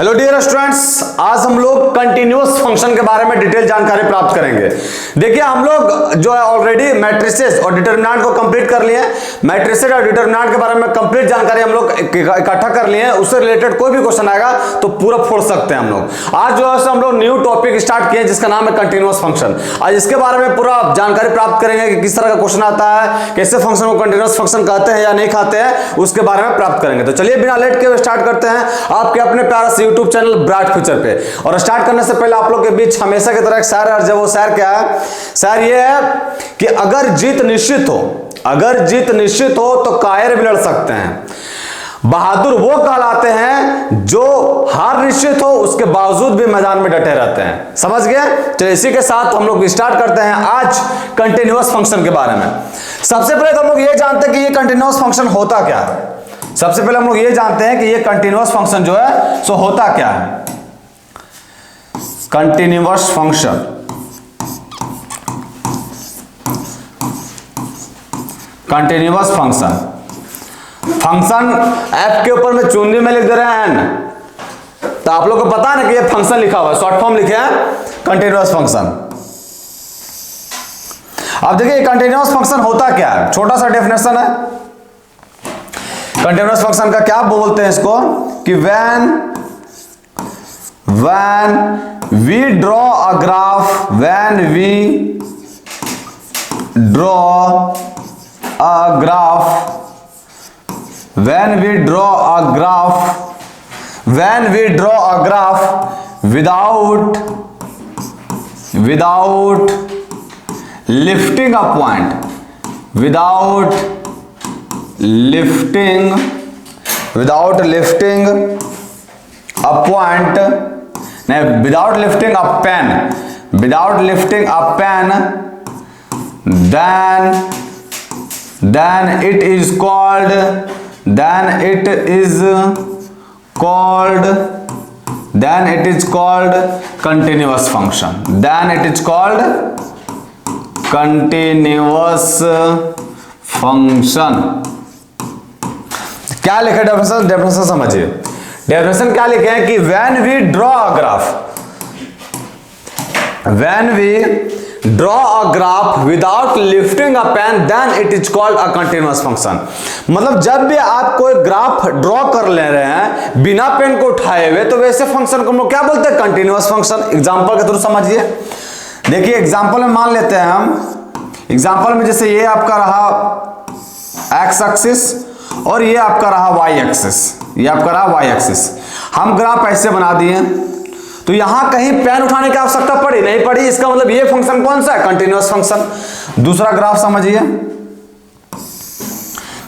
Hello dear students, आज हम लोग कंटिन्यूअस फंक्शन के बारे में डिटेल जानकारी प्राप्त करेंगे। देखिए हम लोग जो है ऑलरेडी मैट्रिसेस और डिटरमिनेंट को कंप्लीट कर लिए हैं। मैट्रिसेस और डिटरमिनेंट के बारे में कंप्लीट जानकारी हम लोग इकट्ठा कर लिए हैं। उससे रिलेटेड कोई भी क्वेश्चन आएगा तो पूरा फोड़ सकते हैं हम लोग। आज जो है हम लोग न्यू टॉपिक स्टार्ट किए जिसका नाम है कंटिन्यूअस फंक्शन। आज इसके बारे में पूरा जानकारी प्राप्त करेंगे कि किस तरह का क्वेश्चन आता है, कैसे फंक्शन को कंटिन्यूअस फंक्शन कहते हैं या नहीं कहते हैं, उसके बारे में प्राप्त करेंगे। तो चलिए बिना लेट के स्टार्ट करते हैं आपके अपने प्यारा यूट्यूब चैनल ब्राइट फ्यूचर पे। और स्टार्ट करने से पहले आप लोग के बीच हमेशा की तरह एक शेर है, और जब वो शेर क्या है, शेर ये है कि अगर जीत निश्चित हो तो कायर भी लड़ सकते हैं। बहादुर वो कहलाते हैं जो हार निश्चित हो उसके बावजूद भी मैदान में डटे रहते हैं। समझ गए? तो इसी के साथ हम लोग स्टार्ट करते हैं आज कंटिन्यूअस फंक्शन के बारे में। सबसे पहले तो हम लोग ये जानते हैं कि ये कंटिन्यूअस फंक्शन होता क्या है। सबसे पहले हम लोग ये जानते हैं कि ये कंटिन्यूअस फंक्शन जो है सो होता क्या है। कंटिन्यूअस फंक्शन फंक्शन एफ के ऊपर में चुनरी में लिख दे रहे हैं, तो आप लोग को पता है ना कि ये फंक्शन लिखा हुआ है, शॉर्ट फॉर्म लिखे हैं कंटिन्यूअस फंक्शन। अब देखिए कंटिन्यूअस फंक्शन होता क्या है, छोटा सा डेफिनेशन है। कंटिन्यूअस फंक्शन का क्या बोलते हैं इसको कि when we draw a graph without lifting a point, without lifting a point, without lifting a pen, then it is called continuous function. Then it is called continuous function. क्या लिखा definition समझिए। Definition क्या लिखे हैं कि when we draw a graph without lifting a pen, then it is called a continuous function. मतलब जब भी आप कोई ग्राफ ड्रॉ कर ले रहे हैं बिना पेन को उठाए हुए, तो वैसे फंक्शन को हम लोग क्या बोलते हैं, कंटिन्यूअस फंक्शन। एग्जांपल के थ्रू समझिए। देखिए एग्जांपल में मान लेते हैं हम, एग्जांपल में जैसे ये आपका रहा एक्स एक्सिस और ये आपका रहा वाई एक्सिस, हम ग्राफ ऐसे बना दिए, तो यहां कहीं पेन उठाने की आवश्यकता पड़ी नहीं पड़ी। इसका मतलब ये फंक्शन कौन सा है, कंटिन्यूअस फंक्शन। दूसरा ग्राफ समझिए,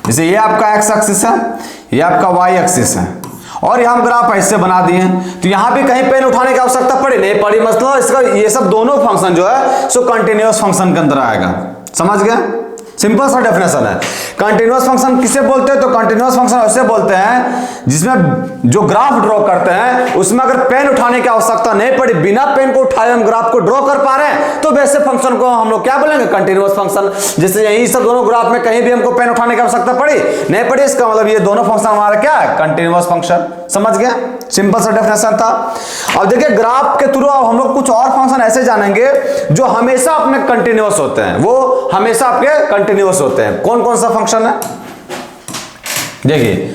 जैसे ये आपका एक्स एक्सिस है, ये आपका वाई एक्सिस है, और यहां हम ग्राफ ऐसे बना दिए, तो यहां भी कहीं पेन उठाने की आवश्यकता पड़ी नहीं पड़ी। मतलब इसका ये सब दोनों फंक्शन जो है सो कंटिन्यूअस फंक्शन के अंदर आएगा। समझ गए? सिंपल सा डेफिनेशन है। कंटिन्यूअस फंक्शन किसे बोलते हैं, तो कंटिन्यूअस फंक्शन ऐसे बोलते हैं जिसमें जो ग्राफ ड्रॉ करते हैं उसमें अगर पेन उठाने की आवश्यकता नहीं पड़ी, बिना पेन को उठाए हम ग्राफ को ड्रॉ कर पा रहे हैं, तो वैसे फंक्शन को हम लोग क्या बोलेंगे, कंटिन्यूअस फंक्शन। जैसे यही सब दोनों ग्राफ में कहीं भी हमको पेन उठाने की आवश्यकता पड़ी नहीं पड़ी, इसका मतलब ये दोनों फंक्शन हमारा क्या है, कंटिन्यूअस फंक्शन। समझ गए? सिंपल सा डेफिनेशन था। अब देखिए ग्राफ के थ्रू हम लोग कुछ और फंक्शन ऐसे जानेंगे जो हमेशा अपने कंटिन्यूअस होते हैं, वो हमेशा आपके कंटिन्यूअस होते हैं। कौन कौन सा फंक्शन है? देखिए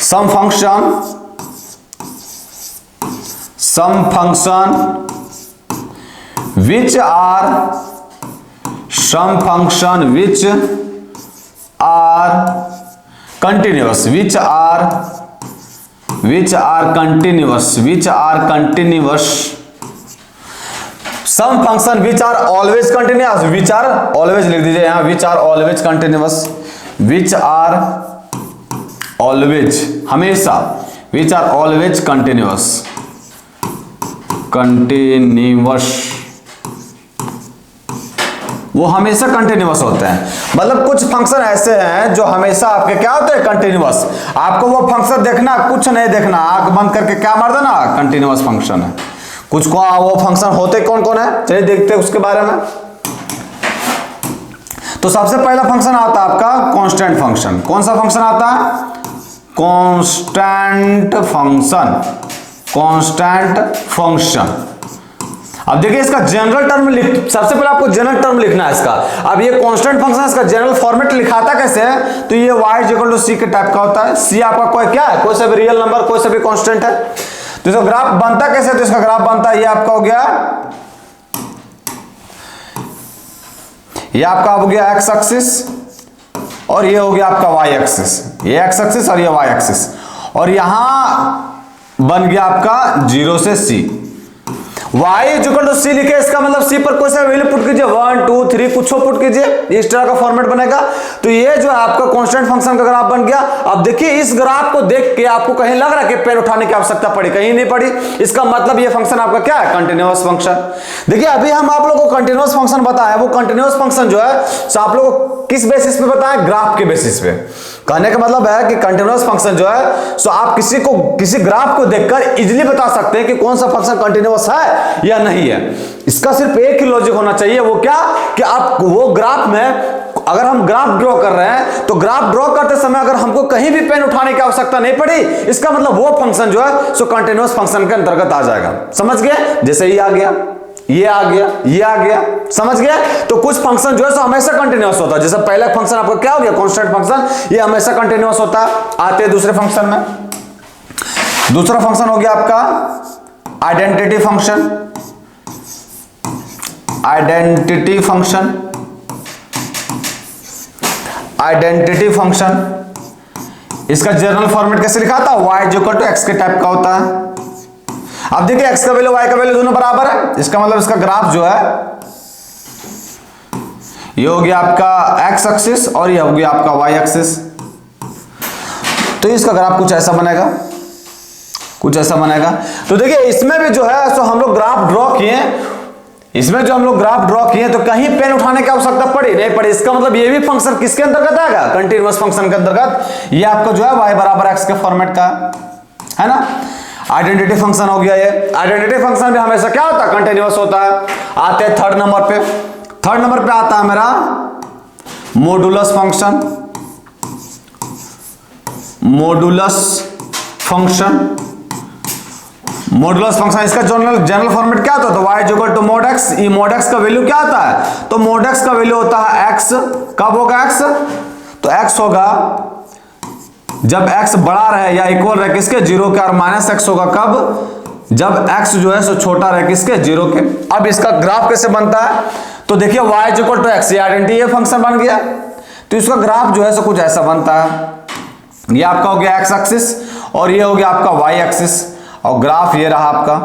सम function which are continuous, some function which are always continuous, which are always लिख दीजिए यहाँ, which are always continuous, which are always हमेशा, which are always continuous वो हमेशा कंटिन्यूअस होते हैं। मतलब कुछ फंक्शन ऐसे हैं जो हमेशा आपके क्या होते हैं, कंटिन्यूअस। आपको वो फंक्शन देखना, कुछ नहीं देखना, आंख बंद करके क्या मार देना, कंटिन्यूअस फंक्शन है। कुछ को वो फंक्शन होते कौन कौन है, चलिए देखते हैं उसके बारे में। तो सबसे पहला फंक्शन आता है आपका कांस्टेंट फंक्शन। कौन सा फंक्शन आता है, कांस्टेंट फंक्शन। Constant function. अब देखिए इसका जनरल टर्म सबसे पहले आपको जनरल टर्म लिखना है इसका। अब ये कांस्टेंट फंक्शन इसका जनरल फॉर्मेट लिखाता कैसे है, तो ये y इक्वल टू सी के टाइप का होता है। सी आपका कोई क्या है, कोई सा भी रियल नंबर, कोई सा भी कांस्टेंट है। तो इसका ग्राफ बनता कैसे, तो इसका ग्राफ बनता है, ये आपका हो गया, ये आपका हो गया एक्स एक्सिस और ये हो गया आपका वाई एक्सिस, ये एक्स एक्सिस और ये वाई एक्सिस, और यहां बन गया आपका 0 से c। y इक्वल टू सी लिखे, इसका मतलब c पर कोई सा वैल्यू पुट कीजिए, 1 2 3 कुछ पुट कीजिए, इस तरह का फॉर्मेट बनेगा। तो ये जो है आपका कांस्टेंट फंक्शन का ग्राफ बन गया। अब देखिए इस ग्राफ को देख के आपको कहीं लग रहा है कि पेन उठाने की आवश्यकता पड़ी, कहीं नहीं पड़ी। इसका मतलब ये फंक्शन आपका क्या है, कंटिन्यूअस फंक्शन। देखिए अभी हम आप लोगों को कंटिन्यूअस फंक्शन बताया, वो कंटिन्यूअस फंक्शन जो है सो आप लोगों को किस बेसिस पे बताया, ग्राफ के बेसिस पे। कहने का मतलब है कि कंटिन्यूअस फंक्शन जो है सो आप किसी ग्राफ को देखकर इजीली बता सकते हैं कि कौन सा फंक्शन कंटिन्यूअस है या नहीं है। इसका सिर्फ एक ही लॉजिक होना चाहिए, वो क्या, कि आप वो ग्राफ में अगर हम ग्राफ ड्रॉ कर रहे हैं तो ग्राफ ड्रॉ करते समय अगर हमको कहीं भी पेन उठाने की आवश्यकता नहीं पड़ी, इसका मतलब वो फंक्शन जो है सो कंटिन्यूअस फंक्शन के अंतर्गत आ जाएगा। समझ गए, जैसे ये आ गया, ये आ गया, ये आ गया, समझ गए। तो कुछ फंक्शन जो है सो हमेशा कंटिन्यूअस होता है। जैसे पहला फंक्शन आपका क्या हो गया, कांस्टेंट फंक्शन, ये हमेशा कंटिन्यूअस होता है। आते हैं दूसरे फंक्शन में। दूसरा फंक्शन हो गया आपका identity function. Identity function, identity function, इसका जनरल फॉर्मेट कैसे लिखा था, y इक्वल टू एक्स के टाइप का होता है। अब देखिए x का वैल्यू y का वैल्यू दोनों बराबर है, इसका मतलब इसका ग्राफ जो है ये हो गया आपका x एक्सिस और ये हो गया आपका y एक्सिस। तो इसका ग्राफ कुछ ऐसा बनेगा, कुछ ऐसा बनेगा। तो देखिए इसमें भी जो है सो हम लोग ग्राफ ड्रॉ किए, इसमें जो हम लोग ग्राफ ड्रॉ किए तो कहीं पेन उठाने की आवश्यकता पड़ी नहीं पड़ी। इसका मतलब ये भी फंक्शन किसके अंतर्गत आएगा, कंटिन्यूअस फंक्शन के अंतर्गत। ये आपका जो है y बराबर x के फॉर्मेट का है ना। आइडेंटिटी फंक्शन हो गया ये। आइडेंटिटी फंक्शन भी हमेशा क्या होता है, कंटिन्यूअस होता है। आते हैं थर्ड नंबर पे। थर्ड नंबर पे आता है मेरा modulus function. Modulus function, modulus function, इसका जनरल फॉर्मेट क्या होता है, तो y equal to mod x। ये mod x का वैल्यू क्या होता है, तो mod x का वैल्यू होता है x। कब होगा x, तो x होगा जब x बड़ा रहे या इक्वल रहे किसके, 0 के, और माइनस x होगा कब, जब x जो है सो छोटा रहे किसके, 0 के। अब इसका ग्राफ कैसे बनता है, तो देखिए y इक्वल टू x, ये आइडेंटिटी फंक्शन बन गया। तो इसका ग्राफ जो है सो कुछ ऐसा बनता है। ये आपका हो गया x एक्सिस और ये हो गया आपका y एक्सिस, और ग्राफ ये रहा आपका,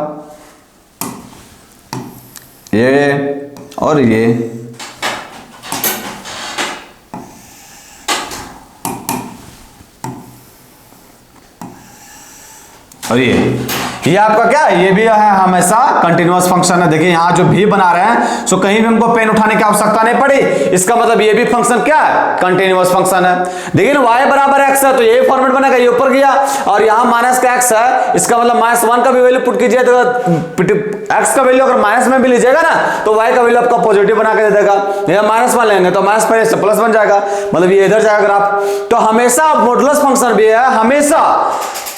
ये और ये। और ये आपका क्या है, ये भी है हमेशा कंटिन्यूअस फंक्शन है। देखिए यहां जो भी बना रहे हैं सो कहीं भी हमको पेन उठाने की आवश्यकता नहीं पड़ी, इसका मतलब ये भी फंक्शन क्या है, कंटिन्यूअस फंक्शन है। देखिए y बराबर x है तो ये फॉर्मेट बनेगा, ये ऊपर गया, और यहां माइनस का x है, इसका मतलब -1 का भी वैल्यू पुट कीजिए तो x का वैल्यू अगर माइनस में भी लीजिएगा ना तो y का वैल्यू आपका पॉजिटिव बना के दे देगा। -1 लेंगे तो माइनस पहले से प्लस बन जाएगा, मतलब ये इधर जाएगा ग्राफ। तो हमेशा मॉडुलस फंक्शन भी है हमेशा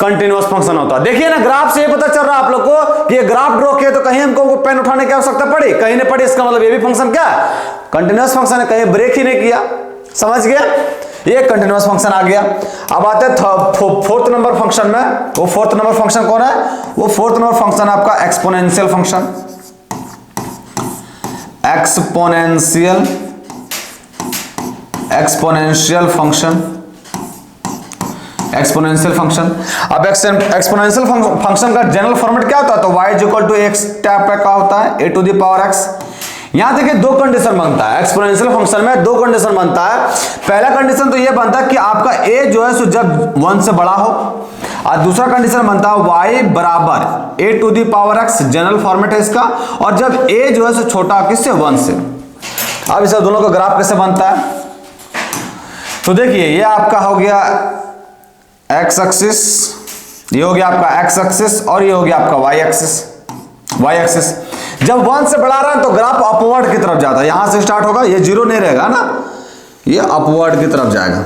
कंटिन्यूअस फंक्शन होता है। देखिए ना ग्राफ से ये पता चल रहा है आप लोग को कि ये ग्राफ ड्रॉ किया तो कहीं हमको पेन उठाने की आवश्यकता पड़ी, कहीं नहीं पड़ी। इसका मतलब ये भी फंक्शन क्या है, कंटिन्यूअस फंक्शन है, कहीं ब्रेक ही नहीं किया। समझ गया, ये कंटिन्यूअस फंक्शन आ गया। अब आते हैं फोर्थ नंबर फंक्शन में। वो फोर्थ नंबर फंक्शन कौन है, वो फोर्थ नंबर फंक्शन आपका exponential function. Exponential function, exponential function. अब एक्सपोनेंशियल फंक्शन का जनरल फॉर्मेट क्या होता है, तो y equal to x type का होता है, a to the power x। यहां देखिए दो कंडीशन बनता है एक्सपोनेंशियल फंक्शन में, दो कंडीशन बनता है। पहला कंडीशन तो ये बनता है कि आपका a जो है सो जब 1 से बड़ा हो, और दूसरा कंडीशन बनता है y बराबर a to the power x, general format है इसका, और जब a जो है सो छोटा किससे, 1 से। अब इस दोनों का ग्राफ कैसे बनता है, तो देखिए ये आपका हो गया x एक्सिस, ये हो गया आपका x एक्सिस, और ये हो गया आपका y एक्सिस। y एक्सिस जब 1 से बढ़ा रहा है तो ग्राफ अपवर्ड की तरफ जाता है, यहां से स्टार्ट होगा, ये 0 नहीं रहेगा ना, ये अपवर्ड की तरफ जाएगा।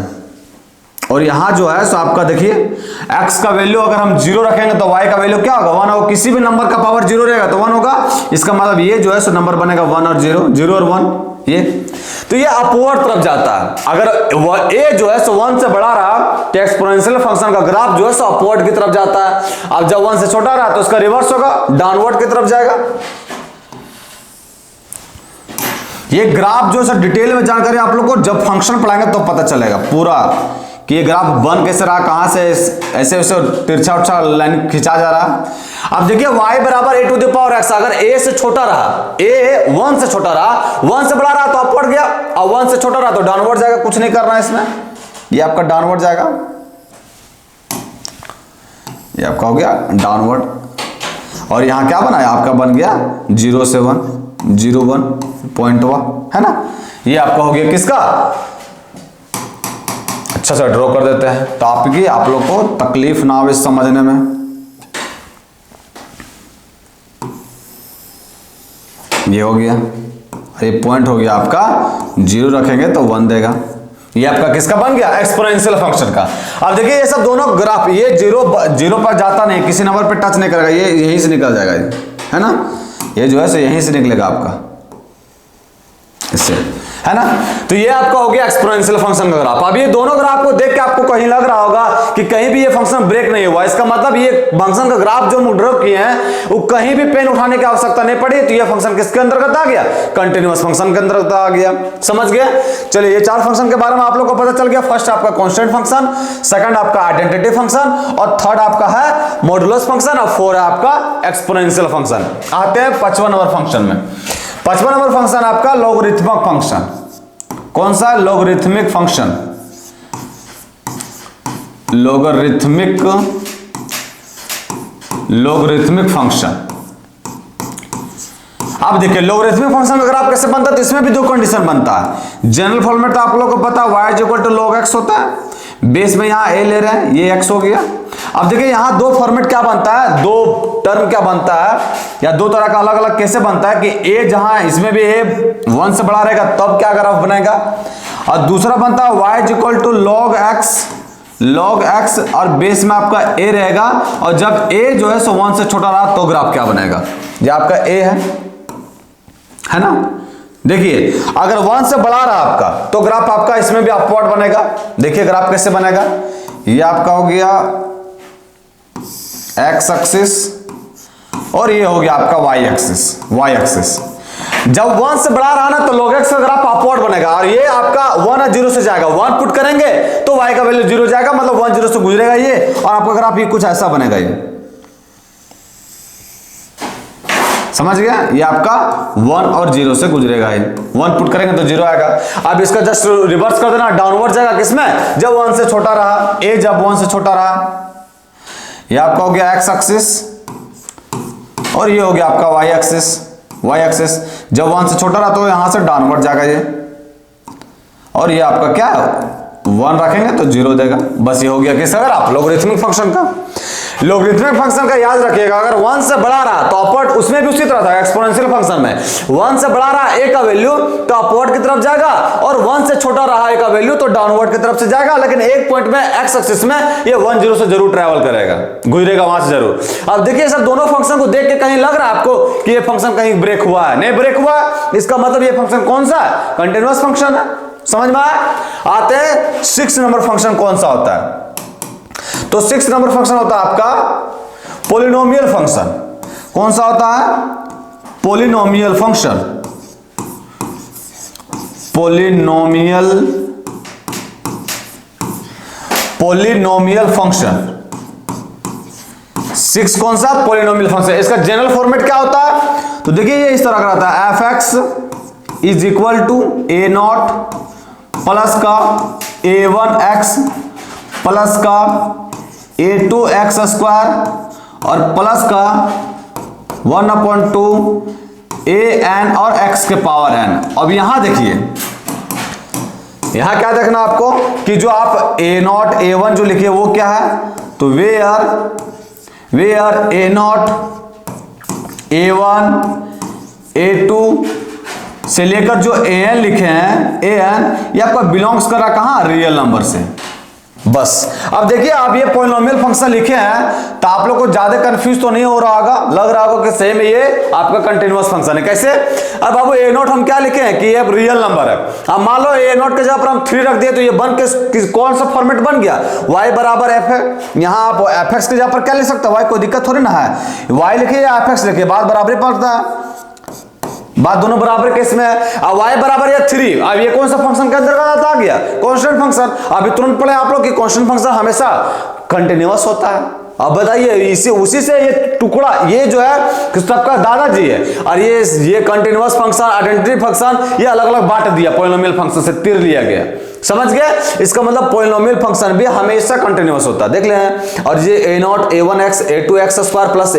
और यहाँ जो है सो आपका देखिए x का वैल्यू अगर हम 0 रखेंगे तो y का वैल्यू क्या होगा 1 होगा। किसी भी नंबर का पावर 0 रहेगा तो 1 होगा। इसका मतलब ये जो है सो नंबर बनेगा 1 और 0, 0 और 1 ये। तो ये अपवर्ड तरफ जाता है। अगर a जो है सो 1 से बड़ा रहा तो एक्सपोनेंशियल फंक्शन का ग्राफ जो है सो अपवर्ड की तरफ जाता है। अब जब 1 से छोटा रहा तो उसका रिवर्स होगा, डाउनवर्ड की तरफ जाएगा। ये ग्राफ जो है डिटेल में जानकारी आप लोग को जब फंक्शन पढ़ाएंगे तो पता चलेगा पूरा कि ये ग्राफ बन कैसे रहा, कहां से ऐसे वैसे तिरछा उछा लाइन खिंचा जा रहा। अब देखिए y बराबर a to the power x, अगर a से छोटा रहा, a 1 से छोटा रहा, 1 से बड़ा रहा तो अपवर्ड गया, और 1 से छोटा रहा तो डाउनवर्ड जाएगा। कुछ नहीं करना है इसमें, ये आपका डाउनवर्ड जाएगा, ये आपका हो गया डाउनवर्ड। और यहां क्या बना है आपका बन गया 0 से 1, 0 1 पॉइंट हुआ है ना। ये आपका हो गया किसका, अच्छा सा ड्रॉ कर देते हैं तो आपकी आप लोग को तकलीफ ना हो इस समझने में। ये हो गया, ये पॉइंट हो गया आपका, 0 रखेंगे तो 1 देगा। ये आपका किसका बन गया, एक्सपोनेंशियल फंक्शन का। अब देखिए ये सब दोनों ग्राफ, ये 0 पर जाता नहीं, किसी नंबर पर टच नहीं करेगा, ये यहीं से निकल जाएगा, ये है ना, ये जो है सो यहीं से निकलेगा आपका इससे, है ना। तो ये आपका हो गया एक्सपोनेंशियल फंक्शन का ग्राफ। अब ये दोनों ग्राफ को देख के आपको कहीं लग रहा होगा कि कहीं भी ये फंक्शन ब्रेक नहीं हुआ, इसका मतलब ये फंक्शन का ग्राफ जो हम ड्रॉ किए हैं वो कहीं भी पेन उठाने की आवश्यकता नहीं पड़ी। तो ये फंक्शन किसके अंतर्गत आ गया, कंटिन्यूअस फंक्शन के अंतर्गत आ गया। समझ गए। चलिए ये 4 फंक्शन के बारे में आप लोग को पता चल गया। फर्स्ट आपका कांस्टेंट फंक्शन, सेकंड आपका आइडेंटिटी फंक्शन, और थर्ड आपका है मॉडुलस फंक्शन, और 4 है आपका एक्सपोनेंशियल फंक्शन। आते हैं 55 नंबर फंक्शन में। 55 नंबर फंक्शन आपका लॉगरिथमिक फंक्शन। कौन सा, लॉगरिथमिक फंक्शन, लॉगरिथमिक फंक्शन। अब देखिए लॉगरिथमिक फंक्शन का ग्राफ कैसे बनता है, तो इसमें भी 2 कंडीशन बनता है। जनरल फॉर्मेट तो आप लोगों को पता है, y equal to log x होता है, बेस में यहां a ले रहे हैं, ये x हो गया। अब देखिए यहां 2 फॉर्मेट क्या बनता है, 2 टर्म क्या बनता है, या 2 तरह का अलग अलग कैसे बनता है कि a जहां इसमें भी a 1 से बड़ा रहेगा तब क्या ग्राफ बनेगा, और दूसरा बनता है y equal to log x और बेस में आपका a रहेगा, और जब a जो है सो 1 से छोटा रहा तो ग्राफ क्या बनेगा, ये आपका a है ना। देखिए अगर 1 से बड़ा रहा आपका तो ग्राफ आपका इसमें भी अपवर्ड बनेगा। देखिए ग्राफ कैसे बनेगा, ये आपका हो गया x एक्सिस और ये हो गया आपका y एक्सिस। जब 1 से बड़ा रहा ना तो log x का ग्राफ अपवर्ड बनेगा, और ये आपका 1 और 0 से जाएगा, 1 पुट करेंगे तो y का वैल्यू 0 जाएगा, मतलब 1 0 से गुजरेगा ये, और आपका ग्राफ ये कुछ ऐसा बनेगा। ये समझ गया, ये आपका 1 और 0 से गुजरेगा, ये 1 पुट करेंगे तो 0 आएगा। अब इसका जस्ट रिवर्स कर देना, डाउनवर्ड जाएगा किसमें, जब 1 से छोटा रहा, a जब 1 से छोटा रहा, ये आपका हो गया x एक्सिस, और ये हो गया आपका y एक्सिस। जब 1 से छोटा रहा तो यहां से डाउनवर्ड जाएगा ये, और ये आपका क्या 1 रखेंगे तो 0 देगा। बस ये हो गया किसका ग्राफ, लॉगरिथमिक फंक्शन का। लॉगरिथमिक फंक्शन का याद रखिएगा, अगर 1 से बड़ा रहा तो अपवर्ड, उसमें भी उसी तरह था एक्सपोनेंशियल फंक्शन में 1 से बड़ा रहा a का वैल्यू तो अपवर्ड की तरफ जाएगा, और 1 से छोटा रहा a का वैल्यू तो डाउनवर्ड की तरफ से जाएगा। लेकिन एक पॉइंट में x एक्सिस में ये 1 0 से जरूर ट्रैवल करेगा, गुजरेगा वहां से जरूर। अब देखिए सब दोनों फंक्शन को देख के कहीं लग रहा है आपको कि ये फंक्शन कहीं ब्रेक हुआ है, नहीं ब्रेक हुआ, इसका मतलब ये फंक्शन कौन सा है, कंटिन्यूअस फंक्शन है। समझ में आया। आते हैं 6 नंबर फंक्शन कौन सा होता है, तो 6 नंबर फंक्शन होता है आपका पॉलिनोमियल फंक्शन। कौन सा होता है, पॉलिनोमियल फंक्शन। पॉलिनोमियल फंक्शन 6 कौन सा, पॉलिनोमियल फंक्शन। इसका जनरल फॉर्मेट क्या होता है, तो देखिए ये इस तरह का रहता है, f(x) is equal to a0 plus का a1x प्लस का a2x स्क्वायर और प्लस का 1/2 an और x के पावर n। अब यहां देखिए, यहां क्या देखना आपको कि जो आप a0 a1 जो लिखे वो क्या है, तो वेयर a0 a1 a2 से लेकर जो an लिखे हैं an, ये आपका बिलोंग्स कर रहा कहां, रियल नंबर से। बस। अब देखिए आप ये पॉलिनोमियल फंक्शन लिखे हैं तो आप लोग को ज्यादा कंफ्यूज तो नहीं हो रहा होगा, लग रहा होगा कि सेम ये आपका कंटिन्यूअस फंक्शन है। कैसे? अब बाबू ए नोट हम क्या लिखे हैं कि ये रियल नंबर है। अब मान लो ए नोट के जगह पर हम 3 रख दिए तो ये बन के कौन सा फॉर्मेट बन गया, y बराबर एफ है। यहाँ आप एफ एक्स के जगह पर क्या लिख सकते हो, y, कोई दिक्कत थोड़ी ना है, y लिखिए या एफ एक्स लिखिए, बात बराबर ही पड़ता है, बात दोनों बराबर केस में है। अब y बराबर या 3, अब ये कौन सा फंक्शन के अंतर्गत आ गया, कांस्टेंट फंक्शन। अभी तुरंत पढ़े आप लोग कि कांस्टेंट फंक्शन हमेशा कंटिन्यूअस होता है। अब बताइए इसी उसी से ये टुकड़ा, ये जो है सबका दादाजी है, और ये कंटिन्यूअस फंक्शन, आइडेंटिटी फंक्शन, ये अलग अलग बांट दिया पॉलिनोमियल फंक्शन से, तीर लिया गया। समझ गए? इसका मतलब पॉलिनोमियल फंक्शन भी हमेशा कंटिन्यूअस होता है, देख ले हैं। और ये a not a1x a2x square plus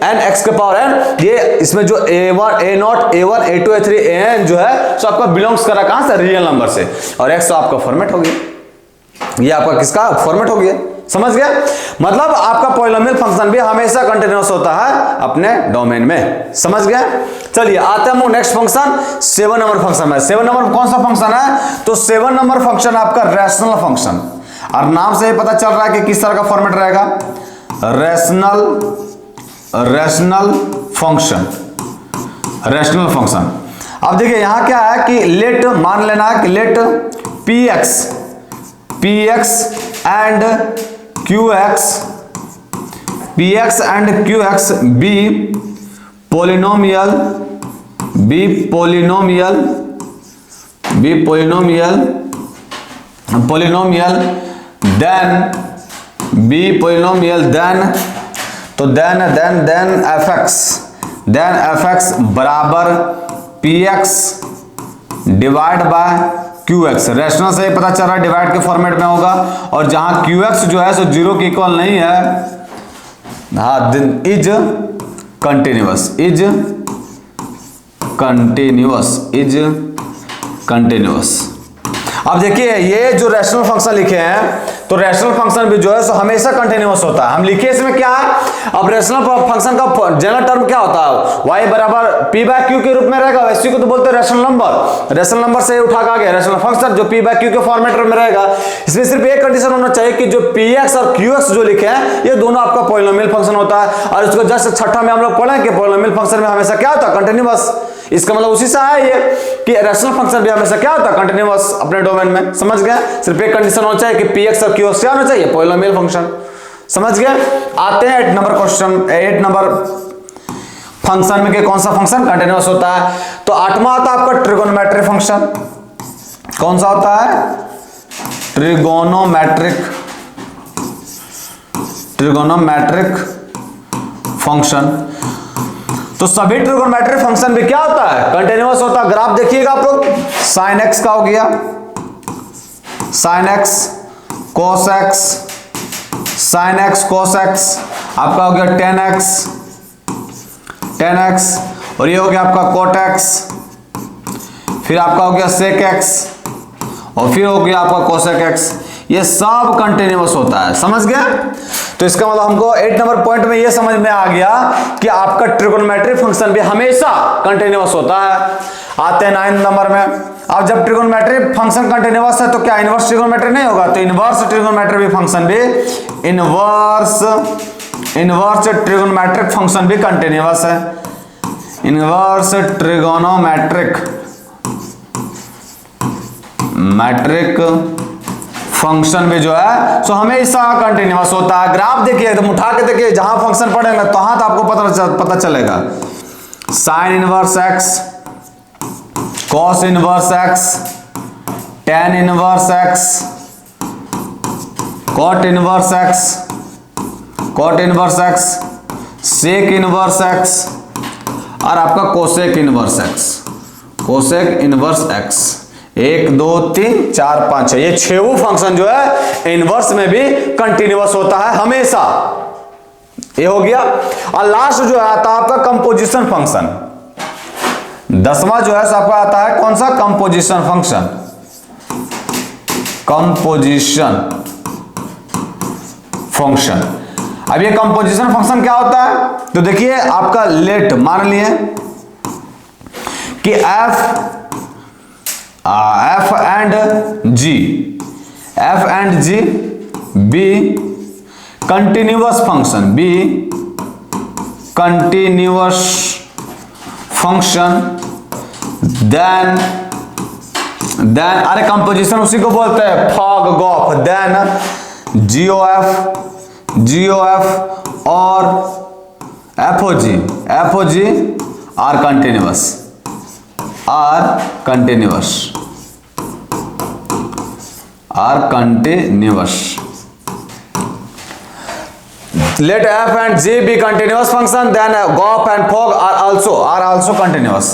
an x के पावर n, ये इसमें जो a not a1 a2 a3 an जो है सो आपका बिलोंग्स करा कहां से, रियल नंबर से, और x तो आपका फॉर्मेट हो गया, ये आपका किसका फॉर्मेट हो गया। समझ गए? मतलब आपका पॉलिनोमियल फंक्शन भी हमेशा कंटिन्यूअस होता है अपने डोमेन में। समझ गए? चलिए आते हैं हम नेक्स्ट फंक्शन 7 नंबर फंक्शन में। 7 नंबर कौन सा फंक्शन है, तो 7 नंबर फंक्शन आपका रैशनल फंक्शन, और नाम से ही पता चल रहा है कि किस तरह का फॉर्मेट रहेगा, रैशनल फंक्शन, रैशनल फंक्शन। अब देखिए यहां क्या है कि लेट, मान लेना है कि let px and qx be polynomial then तो then fx बराबर px divide by qx। Rational से पता चल रहा है डिवाइड के फॉर्मेट में होगा, और जहां qx जो है सो 0 के इक्वल नहीं है, हाँ, इज कंटिन्यूअस। अब देखिए ये जो रैशनल फंक्शन लिखे हैं, तो रैशनल फंक्शन भी जो है सो हमेशा कंटिन्यूअस होता है। हम लिखे इसमें क्या है, अब रैशनल फंक्शन का जनरल टर्म क्या होता है, y बराबर p बाय q के रूप में रहेगा, वैसे को तो बोलते हैं रैशनल नंबर। रैशनल नंबर से उठा के आ गया रैशनल फंक्शन जो p बाय q के फॉर्मेट में रहेगा। इसमें सिर्फ एक कंडीशन होना चाहिए कि जो px और qx जो लिखे हैं ये दोनों आपका पॉलिनोमियल फंक्शन होता है, और इसको जस्ट छठा में हम लोग पढ़े कि पॉलिनोमियल फंक्शन में हमेशा क्या होता है, कंटिन्यूअस। इसका मतलब उसी से है ये कि रैशनल फंक्शन भी हमेशा क्या होता है, कंटिन्यूअस अपने डोमेन में। समझ गए? सिर्फ एक कंडीशन होना चाहिए कि px और qx क्या होना चाहिए, पॉलिनोमियल फंक्शन। समझ गए? आते हैं 8 नंबर क्वेश्चन, 8 नंबर फंक्शन में कि कौन सा फंक्शन कंटिन्यूअस होता है। तो 8वां आता है आपका ट्रिगोनोमेट्रिक फंक्शन। कौन सा होता है, ट्रिगोनोमेट्रिक फंक्शन। तो सभी ट्रिगोनोमेट्रिक फंक्शन भी क्या होता है, कंटिन्यूअस होता है। ग्राफ देखिएगा आप लोग, sin x का हो गया, sin x cos x, sin x cos x, आपका हो गया tan x, और ये हो गया आपका cot x, फिर आपका हो गया sec x, और फिर हो गया आपका cosec x। ये सब कंटिन्यूअस होता है। समझ गए? तो इसका मतलब हमको 8 नंबर पॉइंट में ये समझ में आ गया कि आपका ट्रिगोनोमेट्रिक फंक्शन भी हमेशा कंटिन्यूअस होता है। आते हैं 9 नंबर में। अब जब ट्रिगोनोमेट्रिक फंक्शन कंटिन्यूअस है तो क्या इनवर्स ट्रिगोनोमेट्री नहीं होगा, तो इनवर्स ट्रिगोनोमेट्रिक फंक्शन भी इनवर्स ट्रिगोनोमेट्रिक फंक्शन भी कंटिन्यूअस है। इनवर्स ट्रिगोनोमेट्रिक फंक्शन में जो है सो हमेशा कंटिन्यूअस होता है। ग्राफ देखिए एकदम उठा के देखिए, जहां फंक्शन पढ़ेंगे तो हाँ तो आपको पता चलेगा। Sine inverse x, cos inverse x, tan inverse x, cot inverse x, sec inverse x, और आपका कोसेक इनवर्स एक्स। 1 2 3 4 5 6, ये 6 फंक्शन जो है इनवर्स में भी कंटिन्यूअस होता है हमेशा। ये हो गया। और लास्ट जो है आता है आपका कंपोजिशन फंक्शन। 10वां जो है आपका आता है कौन सा, कंपोजिशन फंक्शन। अब ये कंपोजिशन फंक्शन क्या होता है, तो देखिए आपका लेट मान लिए कि f and g F and G be continuous function, be continuous function, then अरे कंपोजिशन उसी को बोलते हैं फॉग गॉफ, देन जीओएफ और FOG are continuous, let f and g be continuous function, then gop and fog are also continuous.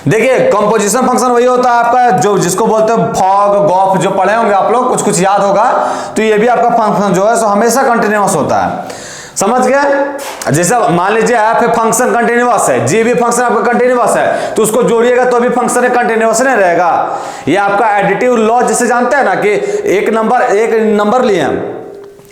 देखिए composition function वही होता है आपका जो जिसको बोलते हैं फॉग गॉफ, जो पढ़े होंगे आप लोग, कुछ याद होगा, तो ये भी आपका फंक्शन जो है सो हमेशा कंटिन्यूअस होता है, समझ गए। जैसे मान लीजिए एफ फंक्शन कंटिन्यूअस है, जी भी फंक्शन आपका कंटिन्यूअस है, तो उसको जोड़िएगा तो भी फंक्शन कंटिन्यूअस नहीं रहेगा। ये आपका एडिटिव लॉ जिसे जानते हैं ना कि एक नंबर लिए हम,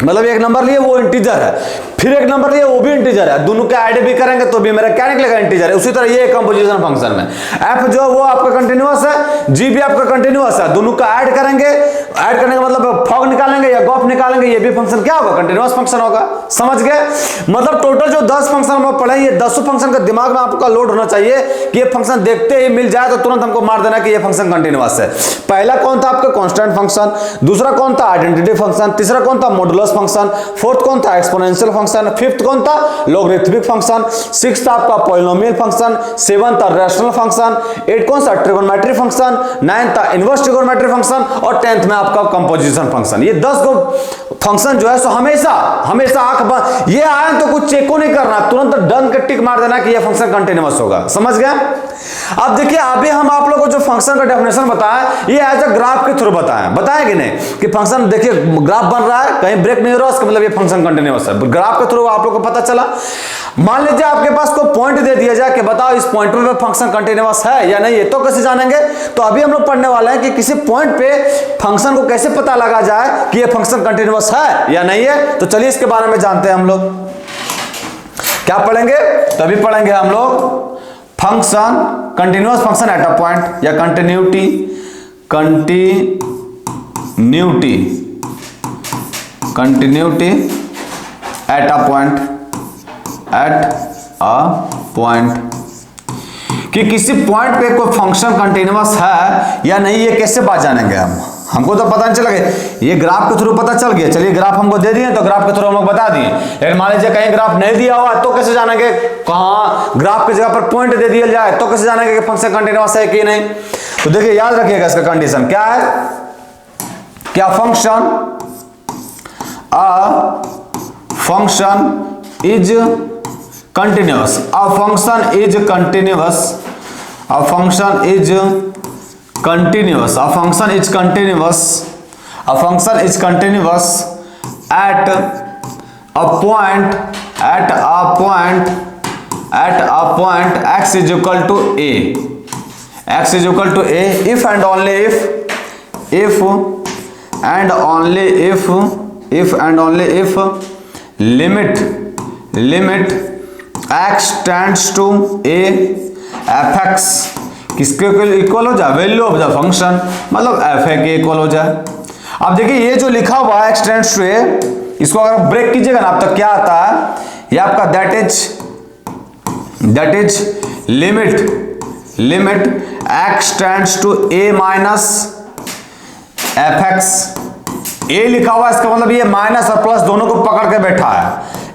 मतलब एक नंबर लिए वो इंटीजर है, फिर एक नंबर लिए वो भी इंटीजर है, दोनों के ऐड भी करेंगे तो भी मेरा क्या निकलेगा, इंटीजर है। उसी तरह ये कंपोजिशन फंक्शन में एफ जो वो आपका कंटिन्यूअस है, जी भी आपका कंटिन्यूअस है, दोनों का ऐड करेंगे, ऐड करने का मतलब फॉग निकालेंगे या गॉफ निकालेंगे, ये भी फंक्शन क्या होगा, कंटिन्यूअस फंक्शन होगा, समझ गए। मतलब टोटल जो 10 फंक्शन हम पढ़े, ये 10 फंक्शन का दिमाग में आपका लोड होना चाहिए कि ये फंक्शन देखते ही मिल जाए तो तुरंत हमको मार देना कि ये फंक्शन कंटिन्यूअस है। पहला कौन था आपका कांस्टेंट फंक्शन, दूसरा कौन था आइडेंटिटी फंक्शन, तीसरा कौन था मॉडुलस फंक्शन, फोर्थ कौन था एक्सपोनेंशियल फंक्शन, फिफ्थ कौन था लॉगरिथमिक फंक्शन, सिक्स्थ आपका पॉलिनोमियल फंक्शन, सेवंथ था रैशनल फंक्शन, एट कौन सा ट्रिगोनोमेट्री फंक्शन, नाइन्थ था इनवर्स ट्रिगोनोमेट्री फंक्शन और 10th में आपका कंपोजिशन फंक्शन। ये 10 को फंक्शन जो है सो हमेशा आंख बंद, ये आए तो कुछ चेक को नहीं करना, तुरंत डन के टिक मार देना कि ये फंक्शन कंटिन्यूअस होगा, समझ गए। अब देखिए अभी हम आप लोगों को जो फंक्शन का डेफिनेशन बताया ये एज अ ग्राफ के थ्रू बताया कि नहीं कि फंक्शन देखिए ग्राफ बन रहा है, कहीं ब्रेक नहीं हो रहा, मतलब ये फंक्शन कंटिन्यूअस है, ग्राफ के थ्रू आप लोगों को पता चला। मान लीजिए आपके पास कोई पॉइंट दे दिया जाए कि बताओ इस पॉइंट पे फंक्शन कंटिन्यूअस है या नहीं है, तो कैसे जानेंगे, तो अभी हम लोग पढ़ने वाले हैं कि किसी पॉइंट पे फंक्शन को कैसे पता लगा जाए कि ये फंक्शन कंटिन्यूअस है या नहीं है। तो चलिए इसके बारे में जानते हैं हम लोग। क्या पढ़ेंगे, तभी पढ़ेंगे हम लोग function, continuous function at a point या कंटिन्यूटी एट अ पॉइंट, कि किसी पॉइंट पे कोई फंक्शन कंटिन्यूअस है या नहीं, ये कैसे बात जानेंगे हमको तो पता नहीं चला, ये ग्राफ के थ्रू पता चल गया। चलिए ग्राफ हमको दे दिए तो ग्राफ के थ्रू हम लोग बता दिए, लेकिन मान लीजिए कहीं ग्राफ नहीं दिया हुआ तो कैसे जानेंगे, कहाँ ग्राफ की जगह पर पॉइंट दे दिया जाए तो कैसे जानेंगे कि फंक्शन कंटिन्यूअस है कि नहीं। तो देखिए याद रखिएगा इसका कंडीशन क्या है, क्या function is continuous, a function is continuous at a point x is equal to a, if and only if limit x tends to a fx किसके इक्वल हो जाए, वैल्यू ऑफ द फंक्शन, मतलब F A के equal हो जाए। अब देखिए ये जो लिखा हुआ है x टेंड्स टू ए, इसको अगर ब्रेक कीजिएगा ना तो क्या आता है, ये आपका that is limit x tends to a minus fx। A लिखा हुआ है इसका मतलब ये माइनस और प्लस दोनों को पकड़ के बैठा है,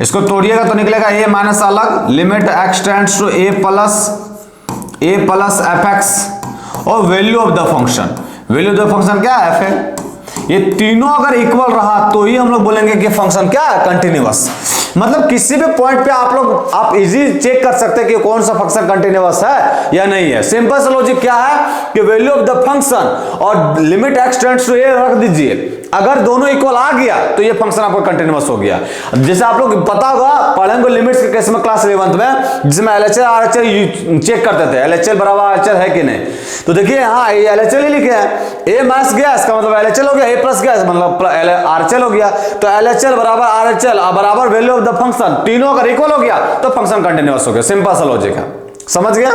इसको तोड़िएगा तो निकलेगा ए माइनस अलग, limit x tends to a plus fx और वैल्यू ऑफ द फंक्शन क्या है, f है। ये तीनों अगर इक्वल रहा तो ही हम लोग बोलेंगे कि फंक्शन क्या है, कंटिन्यूअस। मतलब किसी भी पॉइंट पे आप इजी चेक कर सकते हैं कि कौन सा फंक्शन कंटिन्यूअस है या नहीं है। सिंपल सा लॉजिक क्या है कि वैल्यू ऑफ द फंक्शन और limit x tends to a रख दीजिए, अगर दोनों इक्वल आ गया तो ये फंक्शन आपका कंटिन्यूअस हो गया। जैसे आप लोग पता होगा पढ़ेंगे लिमिट्स के केस में क्लास 11th में, जिसमें LHL RHL चेक करते थे, LHL बराबर RHL है कि नहीं। तो देखिए यहाँ LHL ही लिखे हैं, a माइनस गया इसका मतलब LHL हो गया, a प्लस गया मतलब RHL हो गया, तो LHL बराबर RHL बराबर वैल्यू ऑफ द फंक्शन, तीनों अगर इक्वल हो गया तो फंक्शन कंटिन्यूअस हो गया। सिंपल सा लॉजिक है, समझ गया।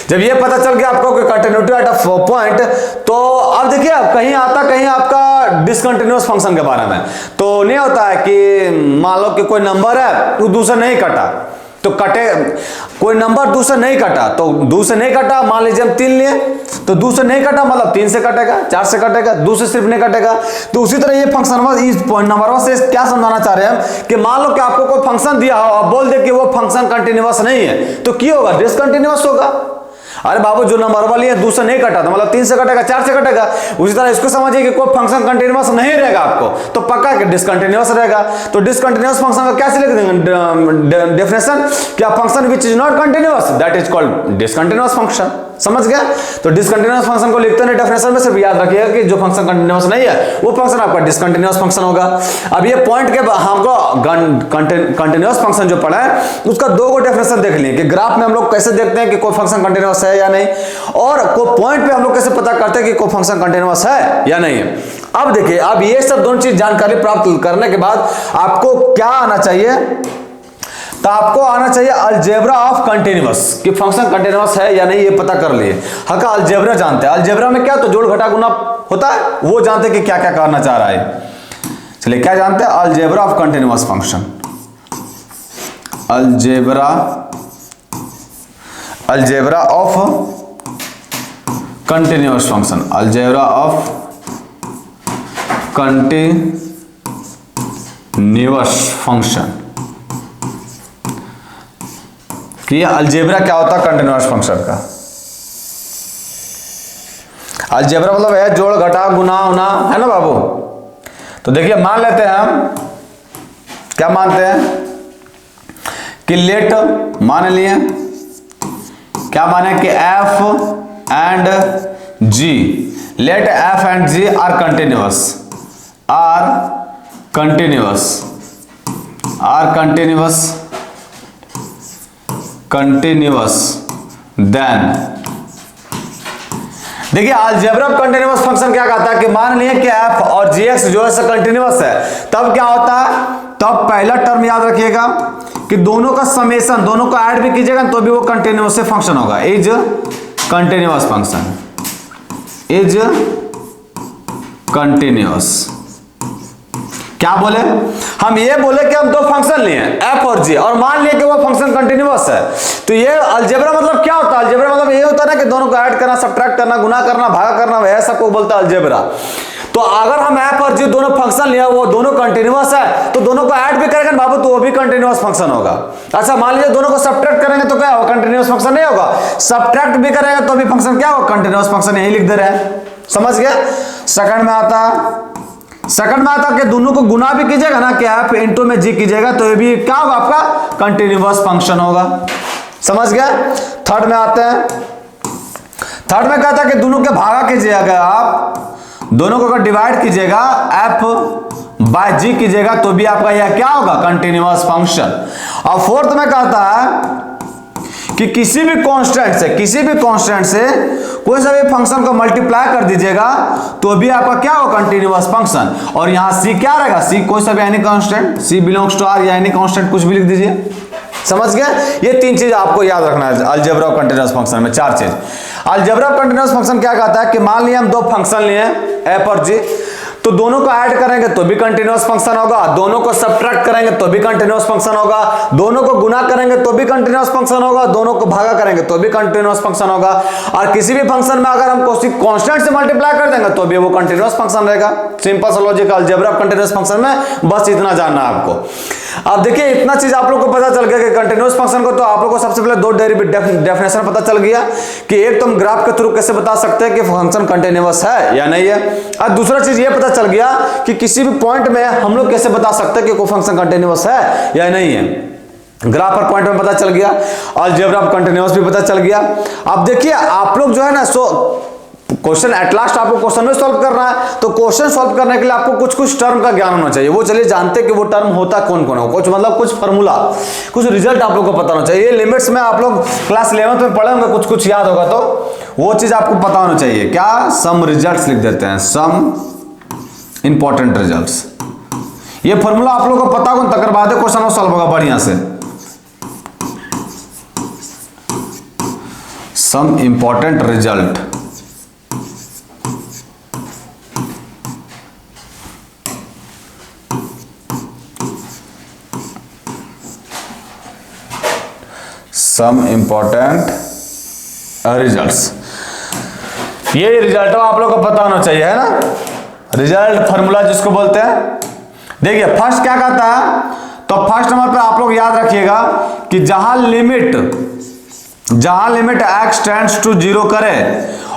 जब ये पता चल गया आपको कि कंटिन्यूटी एट अ पॉइंट, तो अब देखिए अब कहीं आता कहीं आपका डिसकंटिन्यूअस फंक्शन के बारे में, तो नहीं होता है कि मान लो कि कोई नंबर है तो दूसरा नहीं कटा, तो कटे कोई नंबर दूसरा नहीं कटा, तो दूसरा नहीं कटा, मान लीजिए हम 3 लिए तो दूसरा नहीं कटा मतलब 3 से कटेगा, 4 से कटेगा, दूसरे सिर्फ नहीं कटेगा। तो उसी तरह ये फंक्शन इस पॉइंट नंबर से क्या समझाना चाह रहे हैं हम कि मान लो कि आपको कोई फंक्शन दिया हो, आप बोल दे कि वो फंक्शन कंटिन्यूअस नहीं है, तो क्या होगा? डिसकंटिन्यूअस होगा। अरे बाबू जो नंबर वाली है दूसरा नहीं कटा था मतलब 3 से कटेगा, 4 से कटेगा। उसी तरह इसको समझिए कि कोई फंक्शन कंटिन्यूअस नहीं रहेगा आपको, तो पक्का कि डिसकंटिन्यूअस रहेगा। तो डिसकंटिन्यूअस फंक्शन का कैसे लिख देंगे डेफिनेशन? क्या function which is not continuous that is called discontinuous function. समझ गया? तो डिसकंटिन्यूअस फंक्शन को लिखते हैं डेफिनेशन में, सिर्फ याद रखिएगा कि जो फंक्शन कंटिन्यूअस नहीं है वो फंक्शन आपका डिसकंटिन्यूअस फंक्शन होगा। अब ये पॉइंट के हमको कंटिन्यूअस फंक्शन जो पढ़ा है उसका 2 को डेफिनेशन देख लिए कि ग्राफ में हम लोग कैसे देखते हैं कि कोई फंक्शन कंटिन्यूअस है या नहीं, और कोई पॉइंट पे हम लोग कैसे पता करते हैं कि कोई फंक्शन कंटिन्यूअस है या नहीं है। अब देखिए, अब ये सब दोनों चीज जानकारी प्राप्त करने के बाद आपको क्या आना चाहिए? तो आपको आना चाहिए अलजेब्रा ऑफ कंटिन्यूअस, कि फंक्शन कंटिन्यूअस है या नहीं ये पता कर लिए। हल्का अलजेब्रा जानते हैं, अलजेब्रा में क्या तो जोड़ घटा गुना होता है, वो जानते हैं कि क्या क्या करना चाह रहा है। चलिए क्या जानते हैं? Algebra of continuous function, algebra of continuous function, algebra of continuous function. कि अलजेब्रा क्या होता है कंटिन्यूअस फंक्शन का? अलजेब्रा मतलब है जोड़ घटा गुना उना, है ना बाबू। तो देखिए मान लेते हैं हम, क्या मानते हैं कि लेट मान लिए, क्या माने कि f and g, let f and g are continuous, then देखिए अलजेब्रा कंटिन्यूअस फंक्शन क्या कहता है कि मान लिए कि f और gx जो है कंटिन्यूअस है, तब क्या होता है? तब पहला टर्म याद रखिएगा कि दोनों का समेशन, दोनों को ऐड भी कीजिएगा तो भी वो कंटिन्यूअस से फंक्शन होगा, is continuous function, is continuous. क्या बोले हम? ये बोले कि हम 2 फंक्शन लिए f और g और मान लिए कि वो फंक्शन कंटिन्यूअस है। तो ये अलजेब्रा मतलब क्या होता है? अलजेब्रा मतलब ये होता है ना कि दोनों को ऐड करना, सब्ट्रैक्ट करना, गुना करना, भागा करना, वह सबको बोलता है अलजेब्रा। तो अगर हम f और g दोनों फंक्शन लिया, वो दोनों कंटिन्यूअस है, तो दोनों को ऐड भी करेंगे बाबू तो वो भी कंटिन्यूअस फंक्शन होगा। अच्छा मान लीजिए दोनों को सब्ट्रैक्ट करेंगे तो क्या होगा? कंटिन्यूअस फंक्शन नहीं होगा। सब्ट्रैक्ट भी करेंगे तो भी फंक्शन क्या होगा? Continuous function. यही लिख दे रहे हैं, समझ गए? सेकंड में आता कि दोनों को गुना भी कीजिएगा ना कि f इंटू में g कीजिएगा तो ये भी क्या होगा? आपका कंटिन्यूअस फंक्शन होगा। समझ गया? थर्ड में आते हैं, थर्ड में कहता है कि दोनों के भागा कीजिएगा, आप दोनों को अगर डिवाइड कीजिएगा f बाय g कीजिएगा तो भी आपका यह क्या होगा? Continuous function. और फोर्थ में कहता है कि किसी भी कांस्टेंट से कोई सा भी फंक्शन को मल्टीप्लाई कर दीजिएगा तो भी आपका क्या होगा? Continuous function. और यहां c क्या रहेगा? c कोई सा भी any constant, c belongs to r या एनी कांस्टेंट कुछ भी लिख दीजिए। समझ गए? ये 3 चीज आपको याद रखना है अलजेब्रा ऑफ कंटिन्यूअस फंक्शन में, 4 चीज। अलजेब्रा ऑफ कंटिन्यूअस फंक्शन क्या कहता है कि मान लिया हम 2 फंक्शन लिए f और g, तो दोनों को ऐड करेंगे तो भी कंटिन्यूअस फंक्शन होगा, दोनों को सब्ट्रैक्ट करेंगे तो भी कंटिन्यूअस फंक्शन होगा, दोनों को गुना करेंगे तो भी कंटिन्यूअस फंक्शन होगा, दोनों को भागा करेंगे तो भी कंटिन्यूअस फंक्शन होगा। और किसी भी फंक्शन में अगर हम कांस्टेंट से मल्टीप्लाई कर देंगे तो भी वो कंटिन्यूअस फंक्शन रहेगा। सिंपल सा logic algebra of continuous function में बस इतना जानना है आपको। अब देखिए इतना चीज आप लोग को पता चल गया कि कंटिन्यूअस फंक्शन को, तो आप लोग को सबसे पहले 2 डेफिनेशन पता चल गया कि एक तुम ग्राफ के थ्रू कैसे बता सकते हैं कि फंक्शन कंटिन्यूअस है या नहीं है, और दूसरा चीज ये पता चल गया कि किसी भी पॉइंट में हम लोग कैसे बता सकते हैं कि कोई फंक्शन कंटिन्यूअस है या नहीं है। ग्राफ पर पॉइंट में पता चल गया, अलजेब्रा ऑफ कंटिन्यूअस भी पता चल गया। अब देखिए आप लोग जो है ना क्वेश्चन एट लास्ट आपको क्वेश्चन में सॉल्व करना है, तो क्वेश्चन सॉल्व करने के लिए आपको कुछ टर्म का ज्ञान होना चाहिए। वो चलिए जानते कि वो टर्म होता कौन कौन है, कुछ मतलब कुछ फार्मूला, कुछ रिजल्ट आप लोग को पता होना चाहिए। लिमिट्स में आप लोग क्लास 11th में पढ़े होंगे, कुछ याद होगा तो वो चीज आपको पता होना चाहिए। क्या? सम रिजल्ट्स लिख देते हैं, सम इंपॉर्टेंट रिजल्ट्स। ये फार्मूला आप लोग को पता हो तक बाद क्वेश्चन सॉल्व होगा बढ़िया से। some important result results. ये रिजल्ट आप लोग को पता होना चाहिए, है ना। रिजल्ट फार्मूला जिसको बोलते हैं। देखिए फर्स्ट क्या कहता है, तो फर्स्ट नंबर पे आप लोग याद रखिएगा कि जहां लिमिट x टेंड्स टू 0 करे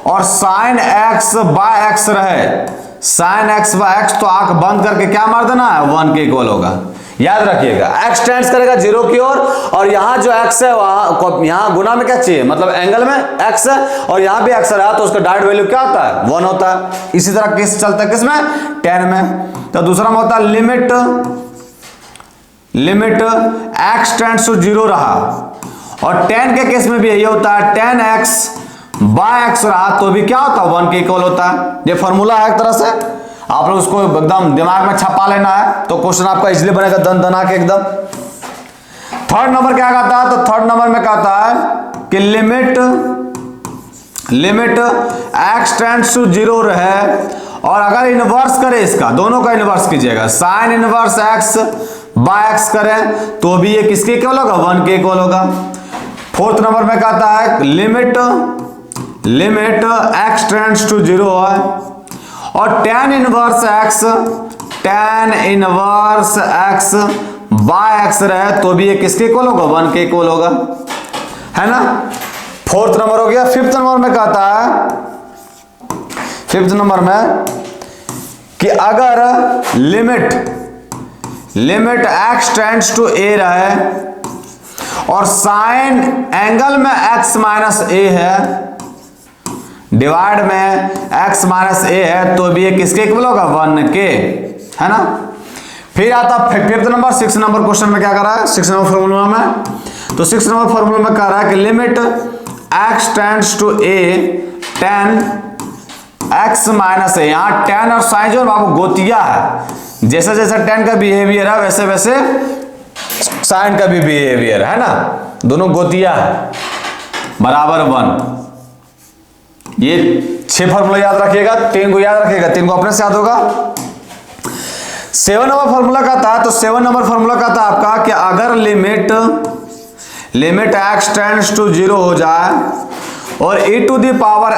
और साइन x बाय x रहे, साइन x बाय x, तो आंख बंद करके क्या मार देना है, 1 के इक्वल होगा। याद रखिएगा x टेंड्स करेगा 0 की ओर, और यहां जो x है वहां यहां गुना में क्या चाहिए, मतलब एंगल में x है और यहां भी x रहा, तो उसका डायरेक्ट वैल्यू क्या होता है, 1 होता है। इसी तरह केस चलता है किसमें, tan में। तो दूसरा में होता है लिमिट x टेंड्स टू 0 रहा, और tan के केस में भी यही होता है, tan x बाय x रहा तो भी क्या होता है, 1 के इक्वल होता है। ये फॉर्मूला है एक तरह से, आप लोग उसको एकदम दिमाग में छपा लेना है, तो क्वेश्चन आपका इजीली बनेगा दन दना के एकदम। थर्ड नंबर क्या कहता है, तो थर्ड नंबर में कहता है कि लिमिट x टेंड्स टू 0 रहे, और अगर इनवर्स करे इसका, दोनों का इनवर्स कीजिएगा, sine inverse x by x करें तो भी ये किसके इक्वल होगा, 1 के इक्वल होगा। फोर्थ नंबर में कहता है लिमिट x टेंड्स टू 0 है, और tan inverse x by x रहे तो भी ये किसके इक्वल होगा, 1 के इक्वल होगा, है ना। फोर्थ नंबर हो गया। फिफ्थ नंबर में कहता है, फिफ्थ नंबर में कि अगर limit x tends to a रहे और साइन एंगल में x माइनस a है, डिवाइड में x माइनस a है, तो भी ये किसके इक्वल होगा, 1 के, है ना। फिर आता फिफ्थ नंबर। 6 नंबर क्वेश्चन में क्या कर रहा है, 6 नंबर फॉर्मूला में, तो 6 नंबर फॉर्मूला में कह रहा है कि limit x tends to a tan x minus a, यहाँ tan और साइन जो आपको गोतिया है, जैसे जैसे tan का बिहेवियर है वैसे वैसे साइन का भी बिहेवियर है ना, दोनों गोतिया है, बराबर 1। ये 6 फॉर्मूला याद रखिएगा, 3 को याद रखिएगा, 3 को अपने से याद होगा। 7 नंबर फॉर्मूला कहता है, तो 7 नंबर फॉर्मूला कहता है आपका कि अगर लिमिट x टेंड्स टू 0 हो जाए और e to the power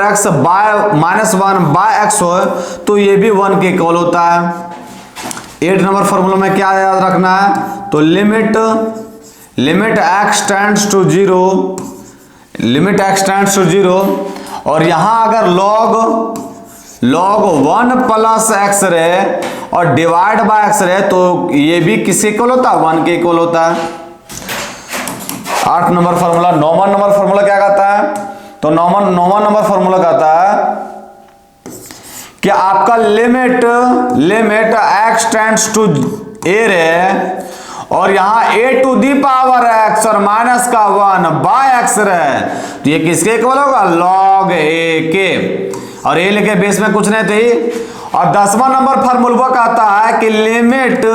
x by -1 by x हो, तो ये भी 1 के इक्वल होता है। 8 नंबर फॉर्मूला में क्या याद रखना है, तो लिमिट x टेंड्स टू 0, और यहां अगर log 1 प्लस x रहे और डिवाइड बाय x रहे, तो ये भी किसके इक्वल होता है, 1 के इक्वल होता है। 8 नंबर फॉर्मूला। 9वां नंबर फॉर्मूला क्या कहता है, तो 9वां नंबर फॉर्मूला कहता है कि आपका limit x tends to a रहे और यहां a to the power x और माइनस का 1 बाय x रहे, तो ये किसके इक्वल होगा, log a के, और a लेके बेस में कुछ नहीं थी। और 10वां नंबर फॉर्मूला कहता है कि लिमिट